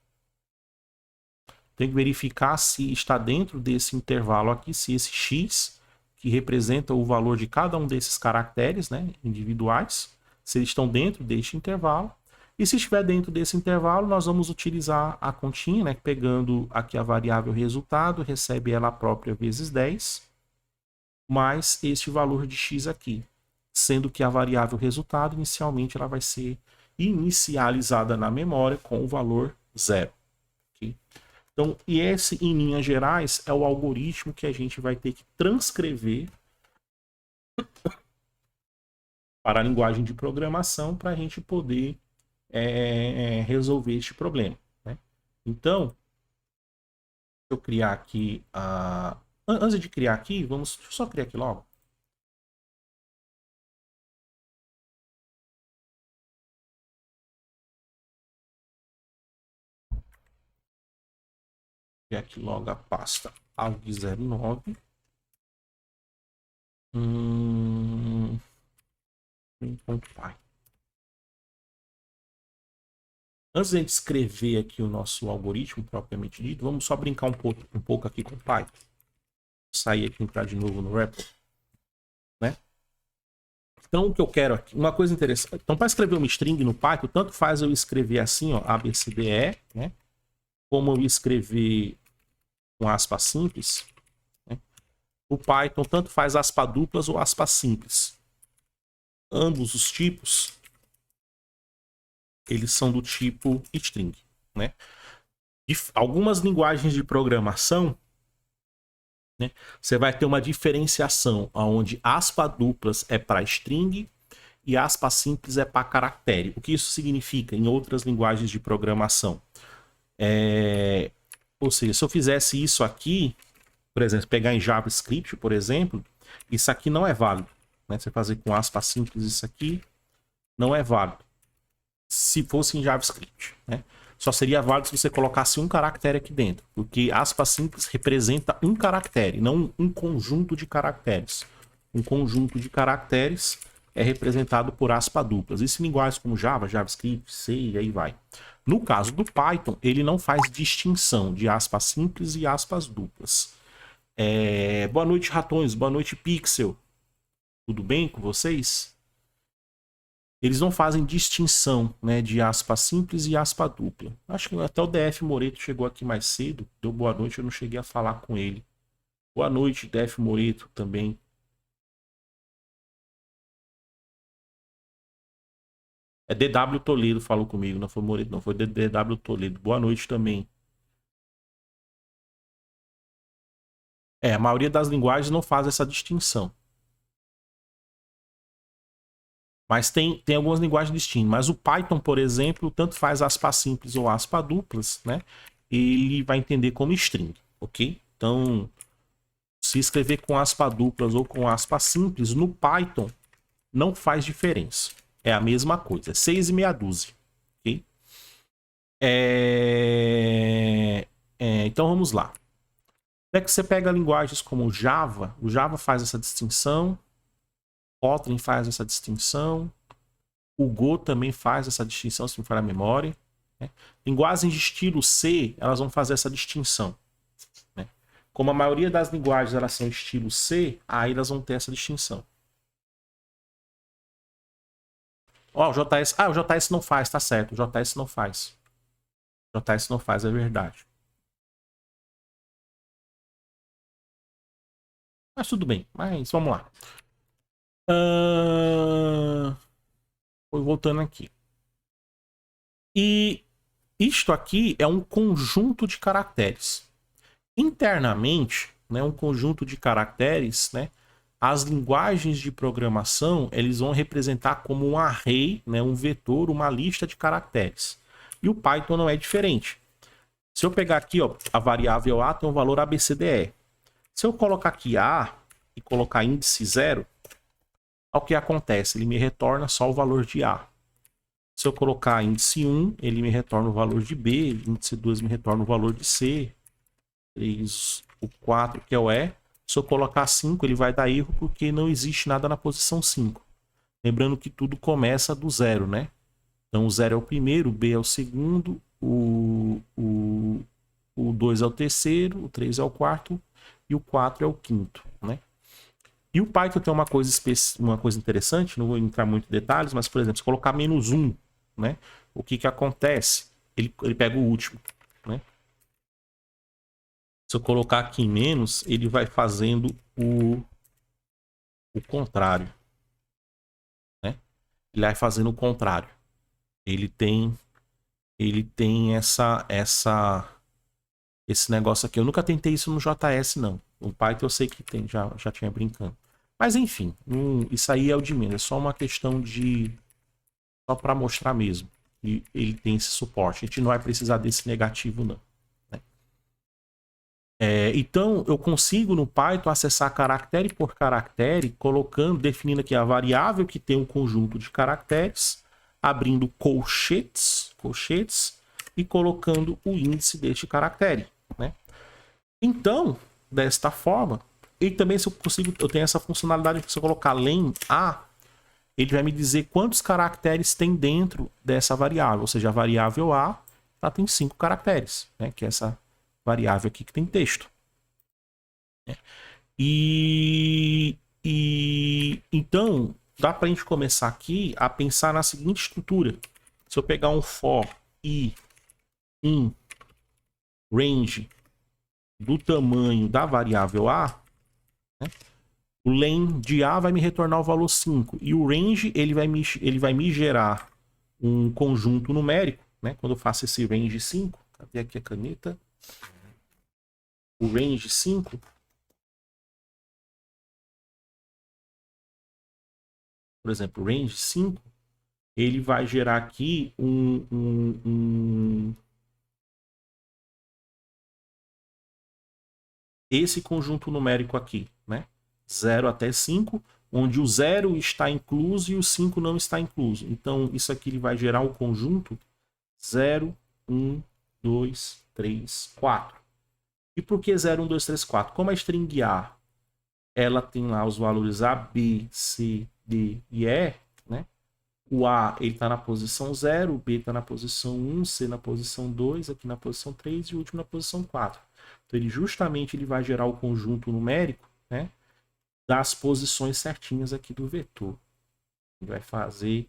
Tem que verificar se está dentro desse intervalo aqui, se esse x, que representa o valor de cada um desses caracteres, né, individuais, se eles estão dentro deste intervalo. E se estiver dentro desse intervalo, nós vamos utilizar a continha, né, pegando aqui a variável resultado, recebe ela própria vezes 10, mais este valor de x aqui. Sendo que a variável resultado, inicialmente, ela vai ser inicializada na memória com o valor 0. Okay? Então, e esse, em linhas gerais, é o algoritmo que a gente vai ter que transcrever para a linguagem de programação para a gente poder resolver este problema. Né? Então, eu criar aqui antes de criar aqui, deixa eu só criar aqui logo. Criar aqui logo a pasta alg09. .py. Antes de a gente escrever aqui o nosso algoritmo propriamente dito, vamos só brincar um pouco aqui com o Python. Sair aqui e entrar de novo no REPL. Né? Então, o que eu quero aqui, uma coisa interessante. Então, para escrever uma string no Python, tanto faz eu escrever assim, ó, ABCDE, né? Como eu escrever com aspas simples. Né? O Python tanto faz aspas duplas ou aspas simples. Ambos os tipos, eles são do tipo string. Né? Algumas linguagens de programação, né, você vai ter uma diferenciação onde aspas duplas é para string e aspas simples é para caractere. O que isso significa em outras linguagens de programação? Ou seja, se eu fizesse isso aqui, por exemplo, pegar em JavaScript, por exemplo, isso aqui não é válido. Né? Você fazer com aspas simples isso aqui não é válido. Se fosse em JavaScript. Né? Só seria válido se você colocasse um caractere aqui dentro. Porque aspas simples representa um caractere, não um conjunto de caracteres. Um conjunto de caracteres é representado por aspas duplas. Isso em linguagens como Java, JavaScript, C e aí vai. No caso do Python, ele não faz distinção de aspas simples e aspas duplas. Boa noite, ratões. Boa noite, Pixel. Tudo bem com vocês? eles não fazem distinção, né, de aspa simples e aspa dupla. Acho que até o DF Moreto chegou aqui mais cedo, deu boa noite, eu não cheguei a falar com ele. Boa noite, DF Moreto também. É DW Toledo falou comigo, não foi Moreto, não, foi DW Toledo. Boa noite também. A maioria das linguagens não faz essa distinção. Mas tem algumas linguagens distintas. Mas o Python, por exemplo, tanto faz aspas simples ou aspas duplas, né? Ele vai entender como string, ok? Então, se escrever com aspas duplas ou com aspas simples, no Python não faz diferença. É a mesma coisa, é 6 e meia dúzia, ok? Então vamos lá. É que você pega linguagens como o Java faz essa distinção, Kotlin faz essa distinção, o Go também faz essa distinção, se não for a memória. Né? Linguagens de estilo C, elas vão fazer essa distinção. Né? Como a maioria das linguagens elas são estilo C, aí elas vão ter essa distinção. Ó, o JS. Ah, o JS não faz, tá certo. O JS não faz. O JS não faz, é verdade. Mas tudo bem. Mas vamos lá. Voltando aqui. E isto aqui é um conjunto de caracteres. Internamente, né, um conjunto de caracteres, né, as linguagens de programação eles vão representar como um array, né, um vetor, uma lista de caracteres. E o Python não é diferente. Se eu pegar aqui, ó, a variável A tem um valor ABCDE. Se eu colocar aqui A e colocar índice 0, o que acontece? Ele me retorna só o valor de A. Se eu colocar índice 1, ele me retorna o valor de B, índice 2 me retorna o valor de C, 3, o 4, que é o E. Se eu colocar 5, ele vai dar erro porque não existe nada na posição 5. Lembrando que tudo começa do 0, né? Então o 0 é o primeiro, o B é o segundo, o 2 é o terceiro, o 3 é o quarto e o 4 é o quinto, né? E o Python tem uma coisa interessante, não vou entrar muito em detalhes, mas, por exemplo, se colocar -1, né? O que acontece? Ele pega o último, né? Se eu colocar aqui em menos, ele vai fazendo o contrário, né? Ele vai fazendo o contrário. Ele tem esse negócio aqui. Eu nunca tentei isso no JS, não. No Python eu sei que tem, já tinha brincando. Mas enfim, isso aí é o de menos. É só uma questão de... Só para mostrar mesmo. E ele tem esse suporte. A gente não vai precisar desse negativo, não. Né? Então, eu consigo no Python acessar caractere por caractere, definindo aqui a variável que tem um conjunto de caracteres, abrindo colchetes e colocando o índice deste caractere. Né? Então, desta forma, e também se eu tenho essa funcionalidade de se eu colocar len a, ele vai me dizer quantos caracteres tem dentro dessa variável. Ou seja, a variável a ela tem 5 caracteres, né? Que é essa variável aqui que tem texto. Então, dá para a gente começar aqui a pensar na seguinte estrutura. Se eu pegar um for i in range do tamanho da variável a, né? O len de A vai me retornar o valor 5. E o range ele vai me gerar um conjunto numérico. Né? Quando eu faço esse range 5. Cadê aqui a caneta? O range 5. Por exemplo, o range 5. Ele vai gerar aqui esse conjunto numérico aqui. Né? 0 até 5, onde o 0 está incluso e o 5 não está incluso. Então, isso aqui ele vai gerar o conjunto 0, 1, 2, 3, 4. E por que 0, 1, 2, 3, 4? Como a string A ela tem lá os valores A, B, C, D e E, né? O A está na posição 0, o B está na posição 1, C na posição 2, aqui na posição 3 e o último na posição 4. Então, ele vai gerar o conjunto numérico, né? Das posições certinhas aqui do vetor. Ele vai fazer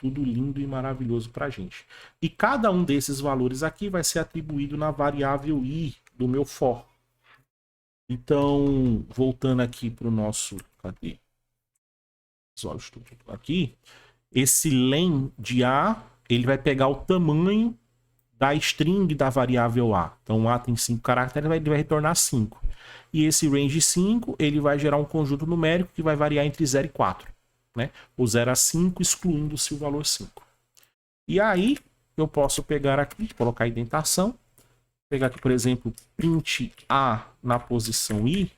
tudo lindo e maravilhoso para a gente. E cada um desses valores aqui vai ser atribuído na variável i do meu for. Então, voltando aqui para o nosso... Cadê? Aqui, esse len de A, ele vai pegar o tamanho da string da variável A. Então, A tem 5 caracteres, ele vai retornar 5. E esse range 5, ele vai gerar um conjunto numérico que vai variar entre 0 e 4. Né? O 0 a 5, excluindo-se o valor 5. E aí, eu posso pegar aqui, colocar a indentação, pegar aqui, por exemplo, print A na posição I,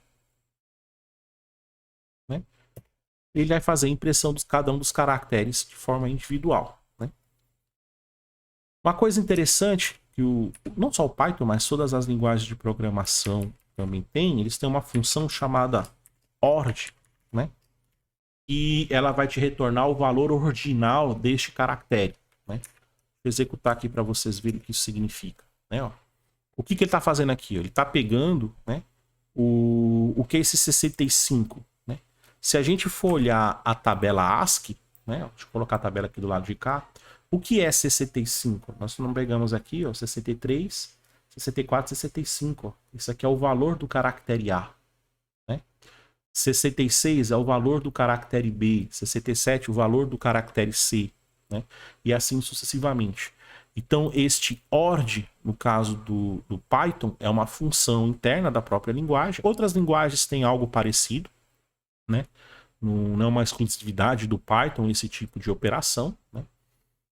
né? Ele vai fazer a impressão de cada um dos caracteres de forma individual. Né? Uma coisa interessante, que não só o Python, mas todas as linguagens de programação também têm, eles têm uma função chamada ord, né? E ela vai te retornar o valor ordinal deste caractere. Né? Vou executar aqui para vocês verem o que isso significa. Né? Ó. O que ele está fazendo aqui? Ele está pegando, né, o que é esse 65. Né? Se a gente for olhar a tabela ASCII, né, deixa eu colocar a tabela aqui do lado de cá, o que é 65? Nós não pegamos aqui, ó, 63, 64, 65. Ó. Isso aqui é o valor do caractere A. Né? 66 é o valor do caractere B. 67 o valor do caractere C. Né? E assim sucessivamente. Então, este ord, no caso do Python, é uma função interna da própria linguagem. Outras linguagens têm algo parecido, né? Não é uma exclusividade do Python esse tipo de operação. Né?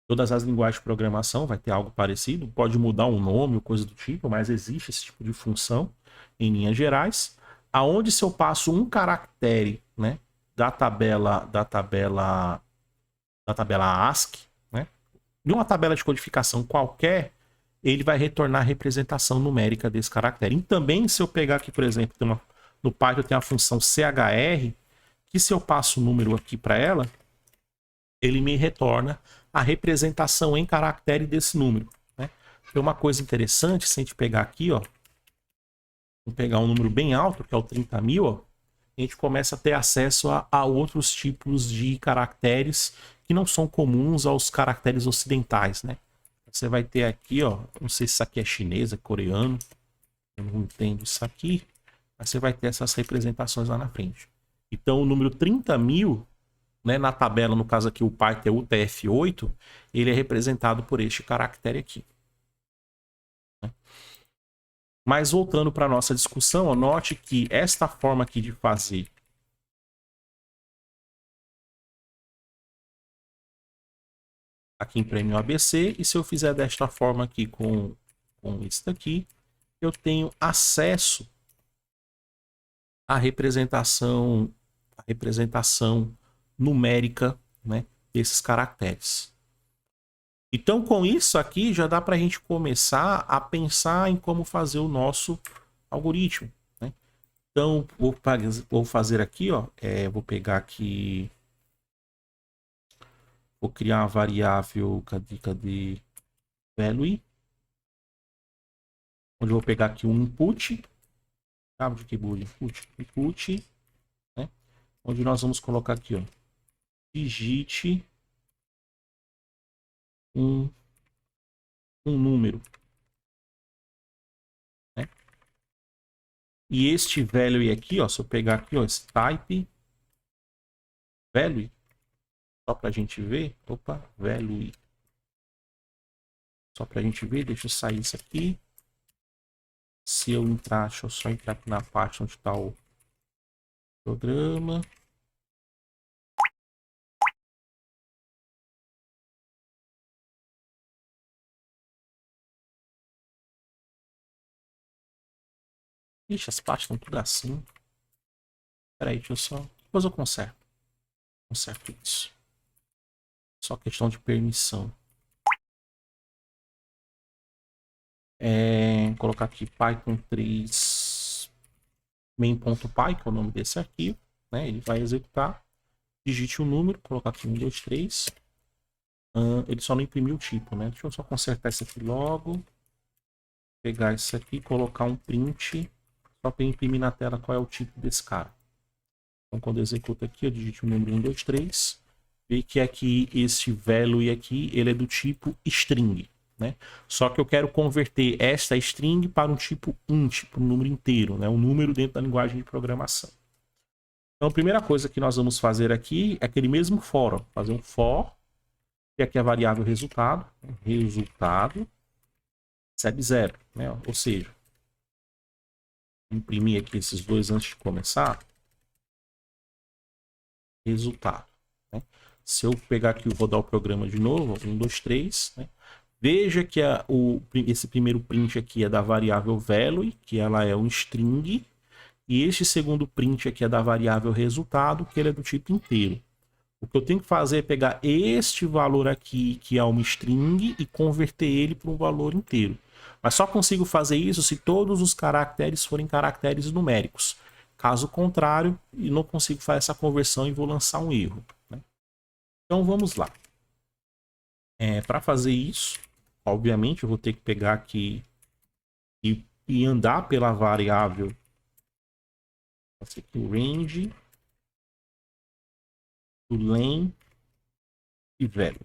Todas as linguagens de programação vai ter algo parecido. Pode mudar um nome ou coisa do tipo, mas existe esse tipo de função em linhas gerais. Aonde se eu passo um caractere, né, da tabela ASCII, né, de uma tabela de codificação qualquer, ele vai retornar a representação numérica desse caractere. E também, se eu pegar aqui, por exemplo, no Python tem a função chr, que se eu passo o número aqui para ela, ele me retorna a representação em caractere desse número. Né? Tem uma coisa interessante, se a gente pegar aqui, ó, vamos pegar um número bem alto, que é o 30.000, ó, a gente começa a ter acesso a outros tipos de caracteres que não são comuns aos caracteres ocidentais, né? Você vai ter aqui, ó, não sei se isso aqui é chinês, é coreano, eu não entendo isso aqui, mas você vai ter essas representações lá na frente. Então, o número 30.000, né, na tabela, no caso aqui o Python é UTF-8, ele é representado por este caractere aqui. Né? Mas voltando para a nossa discussão, ó, note que esta forma aqui de fazer aqui em prêmio ABC, e se eu fizer desta forma aqui com isso daqui, eu tenho acesso à representação numérica, né, desses caracteres. Então, com isso aqui, já dá para a gente começar a pensar em como fazer o nosso algoritmo. Né? Então, vou fazer aqui, ó, vou pegar aqui... Vou criar uma variável, cadê value, onde eu vou pegar aqui um input, cabo de keyboard, input, né? Onde nós vamos colocar aqui, ó, digite um número, né? E este value aqui, ó, se eu pegar aqui, ó, esse type value, só para a gente ver, opa, value, só para a gente ver, deixa eu sair isso aqui. Se eu entrar, deixa eu só entrar aqui na parte onde está o programa. Ixi, as partes estão tudo assim. Espera aí, deixa eu só... Depois eu conserto. Conserto isso. Só questão de permissão. Vou colocar aqui Python 3 main.py, que é o nome desse arquivo. Né? Ele vai executar. Digite o número, colocar aqui 1, 2, 3. Ele só não imprimiu o tipo, né? Deixa eu só consertar isso aqui logo. Pegar isso aqui e colocar um print. Só para imprimir na tela qual é o tipo desse cara. Então, quando eu executo aqui, eu digito o número 1, 2, 3. ver que aqui este value aqui, ele é do tipo string, né? Só que eu quero converter esta string para um tipo int, para um número inteiro, né? Um número dentro da linguagem de programação. Então, a primeira coisa que nós vamos fazer aqui é aquele mesmo for, ó, fazer um for, que aqui é a variável resultado, né? Resultado recebe 0, né? Ou seja, imprimir aqui esses dois antes de começar, resultado, né? Se eu pegar aqui e rodar o programa de novo, 1, 2, 3, né? Veja que esse primeiro print aqui é da variável value, que ela é um string, e este segundo print aqui é da variável resultado, que ele é do tipo inteiro. O que eu tenho que fazer é pegar este valor aqui, que é uma string, e converter ele para um valor inteiro. Mas só consigo fazer isso se todos os caracteres forem caracteres numéricos. Caso contrário, eu não consigo fazer essa conversão e vou lançar um erro, né? Então vamos lá. Para fazer isso, obviamente eu vou ter que pegar aqui e andar pela variável. Esse aqui, o range do len e value.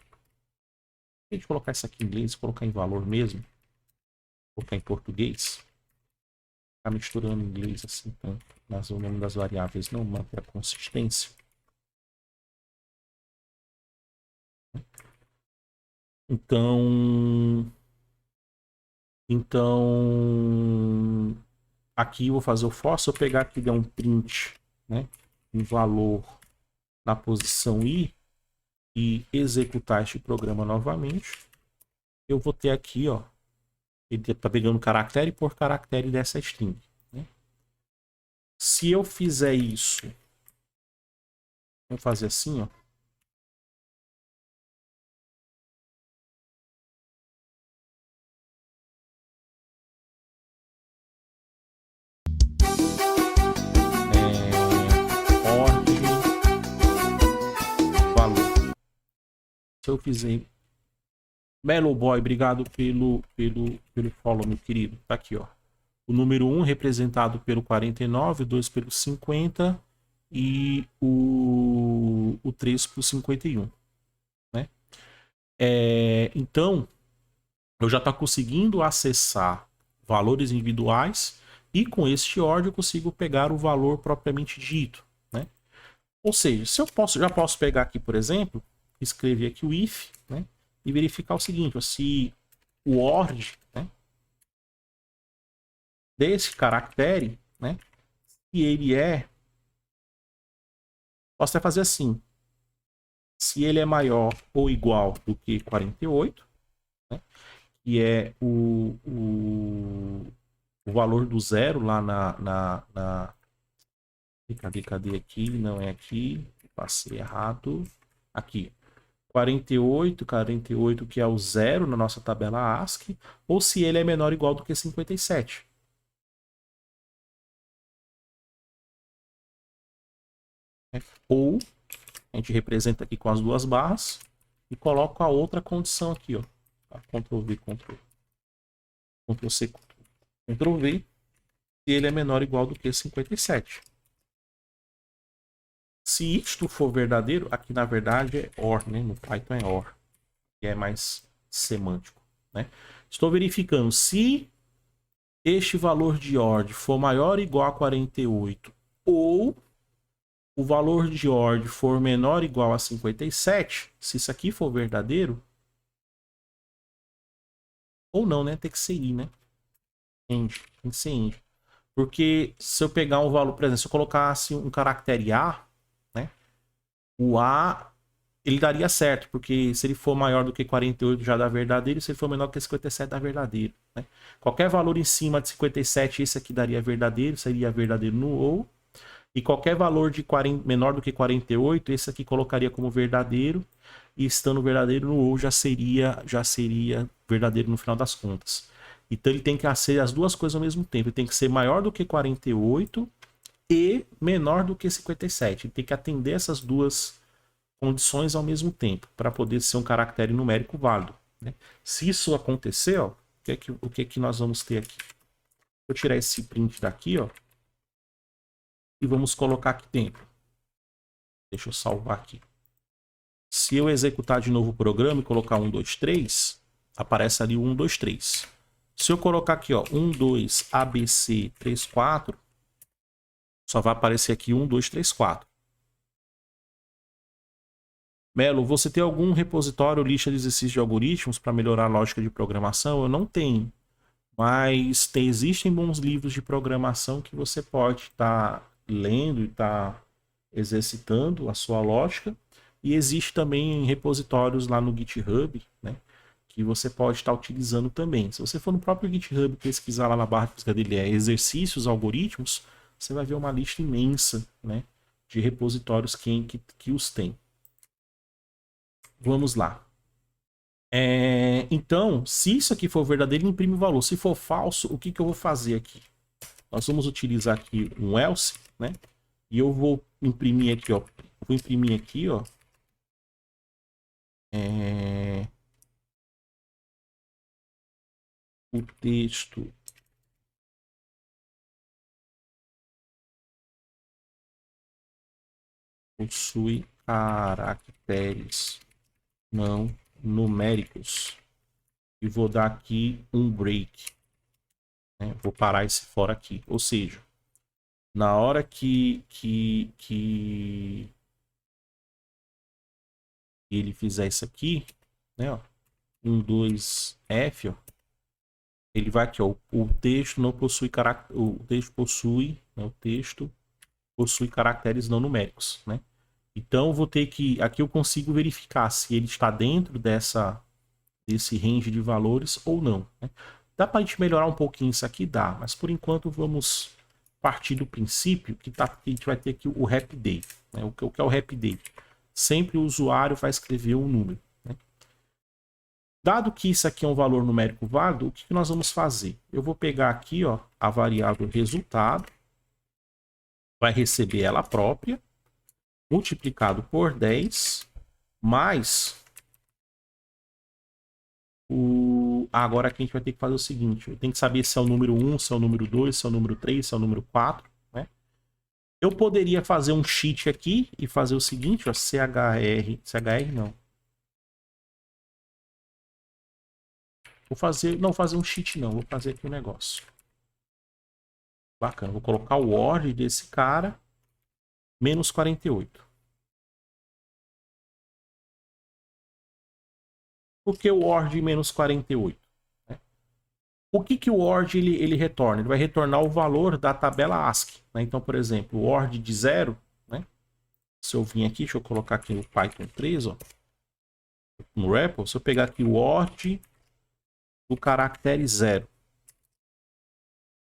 A gente colocar isso aqui em inglês, colocar em valor mesmo, colocar em português. Tá misturando inglês assim tanto, mas o nome das variáveis não mantém a consistência. Então aqui eu vou fazer o for. Se eu pegar aqui e der um print, né, um valor na posição i e executar este programa novamente, eu vou ter aqui, ó, ele está pegando caractere por caractere dessa string, né? Se eu fizer isso, vamos fazer assim, ó. Valor. Se eu fizer Melo Boy, obrigado pelo follow, meu querido. Tá aqui, ó. O número 1 representado pelo 49, o 2 pelo 50 e o 3 pelo 51, né? Então, eu já estou conseguindo acessar valores individuais e com este ordem eu consigo pegar o valor propriamente dito, né? Ou seja, se eu já posso pegar aqui, por exemplo, escrever aqui o if, né? E verificar o seguinte, ó, se o ORD, né, desse caractere, né, se ele é, posso até fazer assim, se ele é maior ou igual do que 48, né, que é o valor do zero lá cadê aqui? Não é aqui, passei errado, aqui. 48 que é o zero na nossa tabela ASCII, ou se ele é menor ou igual do que 57. Ou a gente representa aqui com as duas barras e coloca a outra condição aqui, ó. Ctrl V, Ctrl C, Ctrl V, se ele é menor ou igual do que 57. Se isto for verdadeiro, aqui na verdade é OR, né? No Python é OR, que é mais semântico, né? Estou verificando se este valor de OR for maior ou igual a 48 ou o valor de OR for menor ou igual a 57, se isso aqui for verdadeiro, ou não, né? Tem que ser I, né? End, tem que ser end. Porque se eu pegar um valor, por exemplo, se eu colocasse um caractere A, né? O A, ele daria certo, porque se ele for maior do que 48 já dá verdadeiro, se ele for menor que 57 dá verdadeiro, né? Qualquer valor em cima de 57, esse aqui daria verdadeiro, seria verdadeiro no OU. E qualquer valor de menor do que 48, esse aqui colocaria como verdadeiro. E estando verdadeiro no OU já seria verdadeiro no final das contas. Então ele tem que ser as duas coisas ao mesmo tempo. Ele tem que ser maior do que 48 e menor do que 57. Ele tem que atender essas duas condições ao mesmo tempo para poder ser um caractere numérico válido, né? Se isso acontecer, ó, o que é que nós vamos ter aqui? Vou tirar esse print daqui, ó, e vamos colocar aqui dentro. Deixa eu salvar aqui. Se eu executar de novo o programa e colocar 1, 2, 3, aparece ali o 1, 2, 3. Se eu colocar aqui, ó, 1, 2, ABC, 3, 4, só vai aparecer aqui 1, 2, 3, 4. Melo, você tem algum repositório, lista de exercícios de algoritmos para melhorar a lógica de programação? Eu não tenho, mas existem bons livros de programação que você pode estar lendo e estar exercitando a sua lógica. E existe também repositórios lá no GitHub, né, que você pode estar utilizando também. Se você for no próprio GitHub pesquisar lá na barra de pesquisa dele, exercícios, algoritmos, você vai ver uma lista imensa, né, de repositórios que os tem. Vamos lá. Então, se isso aqui for verdadeiro, ele imprime o valor. Se for falso, o que eu vou fazer aqui? Nós vamos utilizar aqui um else, né? E eu vou imprimir aqui, ó. Vou imprimir aqui, ó. O texto possui caracteres não numéricos. E vou dar aqui um break. Né? Vou parar esse fora aqui. Ou seja, na hora que ele fizer isso aqui, né? Ó, 1, 2, F, ó, ele vai aqui, ó, o texto não possui caracteres, o texto possui, né, o texto possui caracteres não numéricos, né? Então eu vou ter que, aqui eu consigo verificar se ele está dentro desse range de valores ou não, né? Dá para a gente melhorar um pouquinho isso aqui? Dá, mas por enquanto vamos partir do princípio que a gente vai ter aqui o happy day, né? O que é o happy day? Sempre o usuário vai escrever um número, né? Dado que isso aqui é um valor numérico válido, o que nós vamos fazer? Eu vou pegar aqui, ó, a variável resultado, vai receber ela própria, multiplicado por 10, mais agora aqui a gente vai ter que fazer o seguinte, eu tenho que saber se é o número 1, se é o número 2, se é o número 3, se é o número 4, né? Eu poderia fazer um cheat aqui e fazer o seguinte, ó, CHR não. Não fazer um cheat não, vou fazer aqui um negócio. Bacana, vou colocar o ordem desse cara, menos 48. Por que o ordem menos 48? O que o ORD ele retorna? Ele vai retornar o valor da tabela ASCII. Né? Então, por exemplo, o ORD de 0, né? Se eu vim aqui, deixa eu colocar aqui no Python 3, ó, no REPL, se eu pegar aqui o ORD do caractere 0,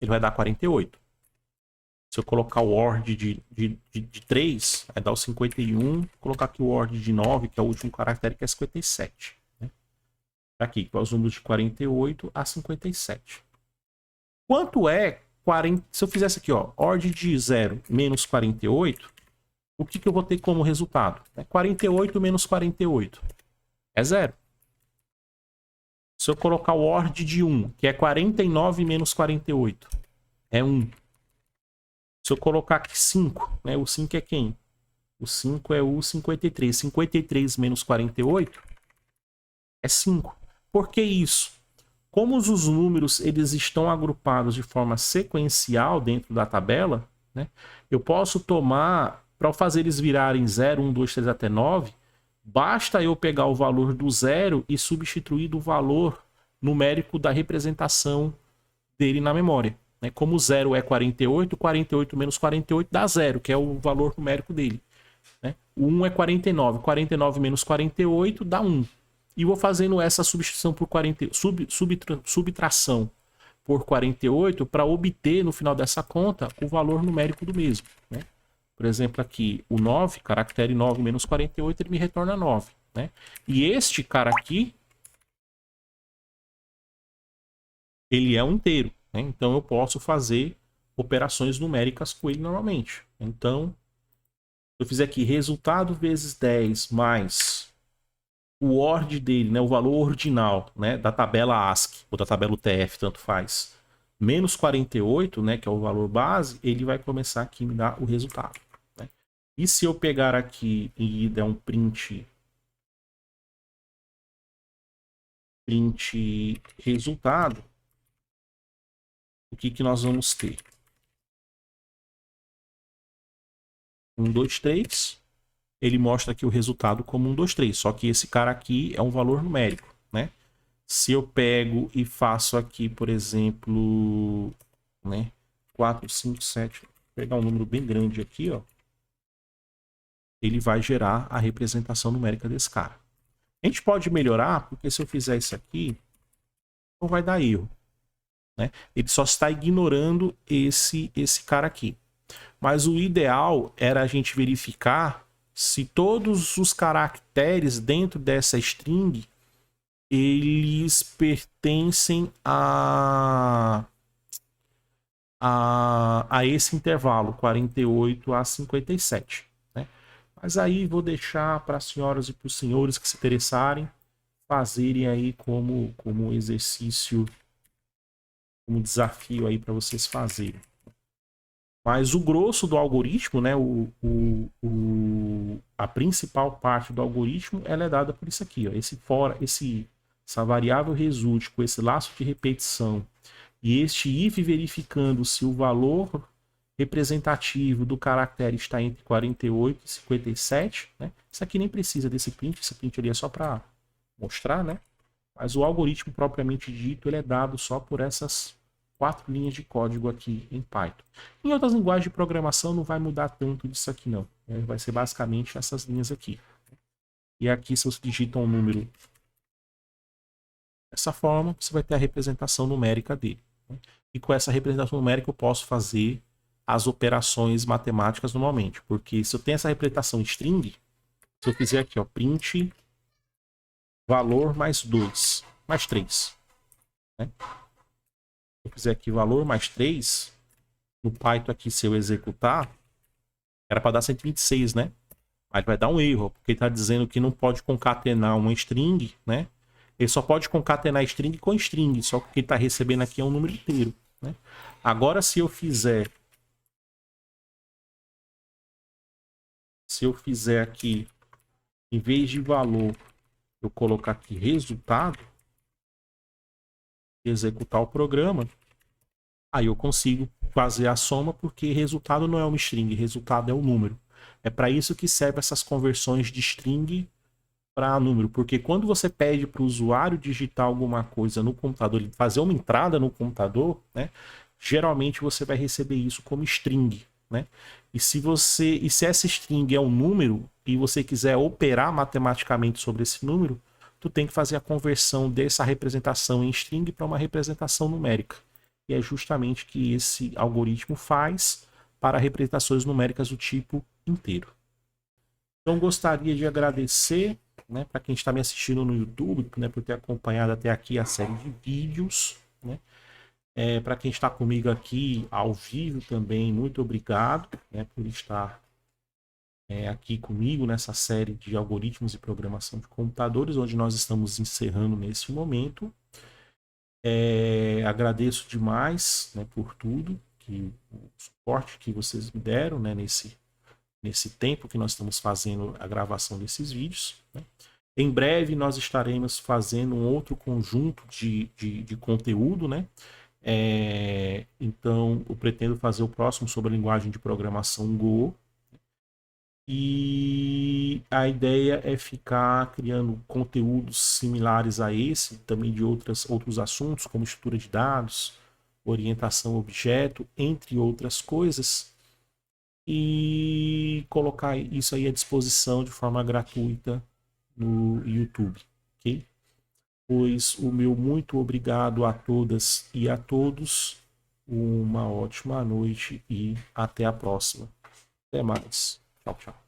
ele vai dar 48. Se eu colocar o ORD de 3, vai dar o 51. Colocar aqui o ORD de 9, que é o último caractere, que é 57. Né? Aqui, que é os números de 48 a 57. Quanto é 40? Se eu fizesse aqui, ó, ORD de 0 menos 48, o que eu vou ter como resultado? 48 menos 48 é 0. Se eu colocar o ORD de 1, que é 49 menos 48, é 1. Se eu colocar aqui 5, né, o 5 é quem? O 5 é o 53. 53 menos 48 é 5. Por que isso? Como os números eles estão agrupados de forma sequencial dentro da tabela, né, eu posso tomar, para fazer eles virarem 0, 1, 2, 3 até 9, basta eu pegar o valor do 0 e substituir do valor numérico da representação dele na memória. Né? Como o 0 é 48, 48 menos 48 dá 0, que é o valor numérico dele. Né? O 1 é 49, 49 menos 48 dá 1. E vou fazendo essa substituição por subtração por 48 para obter no final dessa conta o valor numérico do mesmo. Né? Por exemplo, aqui o 9, caractere 9 menos 48, ele me retorna 9. Né? E este cara aqui, ele é um inteiro. Né? Então eu posso fazer operações numéricas com ele normalmente. Então, se eu fizer aqui resultado vezes 10 mais o ORD dele, né, o valor ordinal, né, da tabela ASCII ou da tabela UTF, tanto faz, menos 48, né, que é o valor base, ele vai começar aqui a me dar o resultado. Né? E se eu pegar aqui e der um print print resultado, o que nós vamos ter? 1, 2, 3. Ele mostra aqui o resultado como 1, 2, 3. Só que esse cara aqui é um valor numérico, né? Se eu pego e faço aqui, por exemplo, né, 4, 5, 7, vou pegar um número bem grande aqui, ó, ele vai gerar a representação numérica desse cara. A gente pode melhorar, porque se eu fizer isso aqui, não vai dar erro, né? Ele só está ignorando esse cara aqui. Mas o ideal era a gente verificar se todos os caracteres dentro dessa string eles pertencem a esse intervalo, 48 a 57. Né? Mas aí vou deixar para as senhoras e para os senhores que se interessarem fazerem aí como exercício, como desafio aí para vocês fazerem. Mas o grosso do algoritmo, né, a principal parte do algoritmo, ela é dada por isso aqui, ó, essa variável resulte com esse laço de repetição e este if verificando se o valor representativo do caractere está entre 48 e 57, né? Isso aqui nem precisa desse print, esse print ali é só para mostrar, né? Mas o algoritmo propriamente dito, ele é dado só por essas 4 linhas de código aqui em Python. Em outras linguagens de programação não vai mudar tanto disso aqui não. Vai ser basicamente essas linhas aqui. E aqui, se você digita um número dessa forma, você vai ter a representação numérica dele. E com essa representação numérica eu posso fazer as operações matemáticas normalmente. Porque se eu tenho essa representação em string, se eu fizer aqui, ó, print valor mais 2, mais 3. Né? Se eu fizer aqui valor mais 3, no Python aqui, se eu executar, era para dar 126, né? Aí vai dar um erro, porque ele está dizendo que não pode concatenar uma string, né? Ele só pode concatenar string com string, só que o que ele está recebendo aqui é um número inteiro, né? Agora, se eu fizer aqui, em vez de valor, eu colocar aqui resultado, executar o programa, aí eu consigo fazer a soma, porque resultado não é uma string, resultado é um número. É para isso que servem essas conversões de string para número, porque quando você pede para o usuário digitar alguma coisa no computador, fazer uma entrada no computador, né, geralmente você vai receber isso como string, né? E se essa string é um número e você quiser operar matematicamente sobre esse número, tu tem que fazer a conversão dessa representação em string para uma representação numérica. E é justamente o que esse algoritmo faz para representações numéricas do tipo inteiro. Então gostaria de agradecer, né, para quem está me assistindo no YouTube, né, por ter acompanhado até aqui a série de vídeos, né? Para quem está comigo aqui ao vivo também, muito obrigado, né, por estar aqui comigo nessa série de algoritmos e programação de computadores, onde nós estamos encerrando nesse momento. Agradeço demais, né, por tudo, o suporte que vocês me deram, né, nesse tempo que nós estamos fazendo a gravação desses vídeos. Né? Em breve nós estaremos fazendo um outro conjunto de conteúdo, né? Então eu pretendo fazer o próximo sobre a linguagem de programação Go. E a ideia é ficar criando conteúdos similares a esse, também de outros assuntos, como estrutura de dados, orientação a objeto, entre outras coisas, e colocar isso aí à disposição de forma gratuita no YouTube, ok? Pois o meu muito obrigado a todas e a todos, uma ótima noite e até a próxima. Até mais. Tchau, tchau.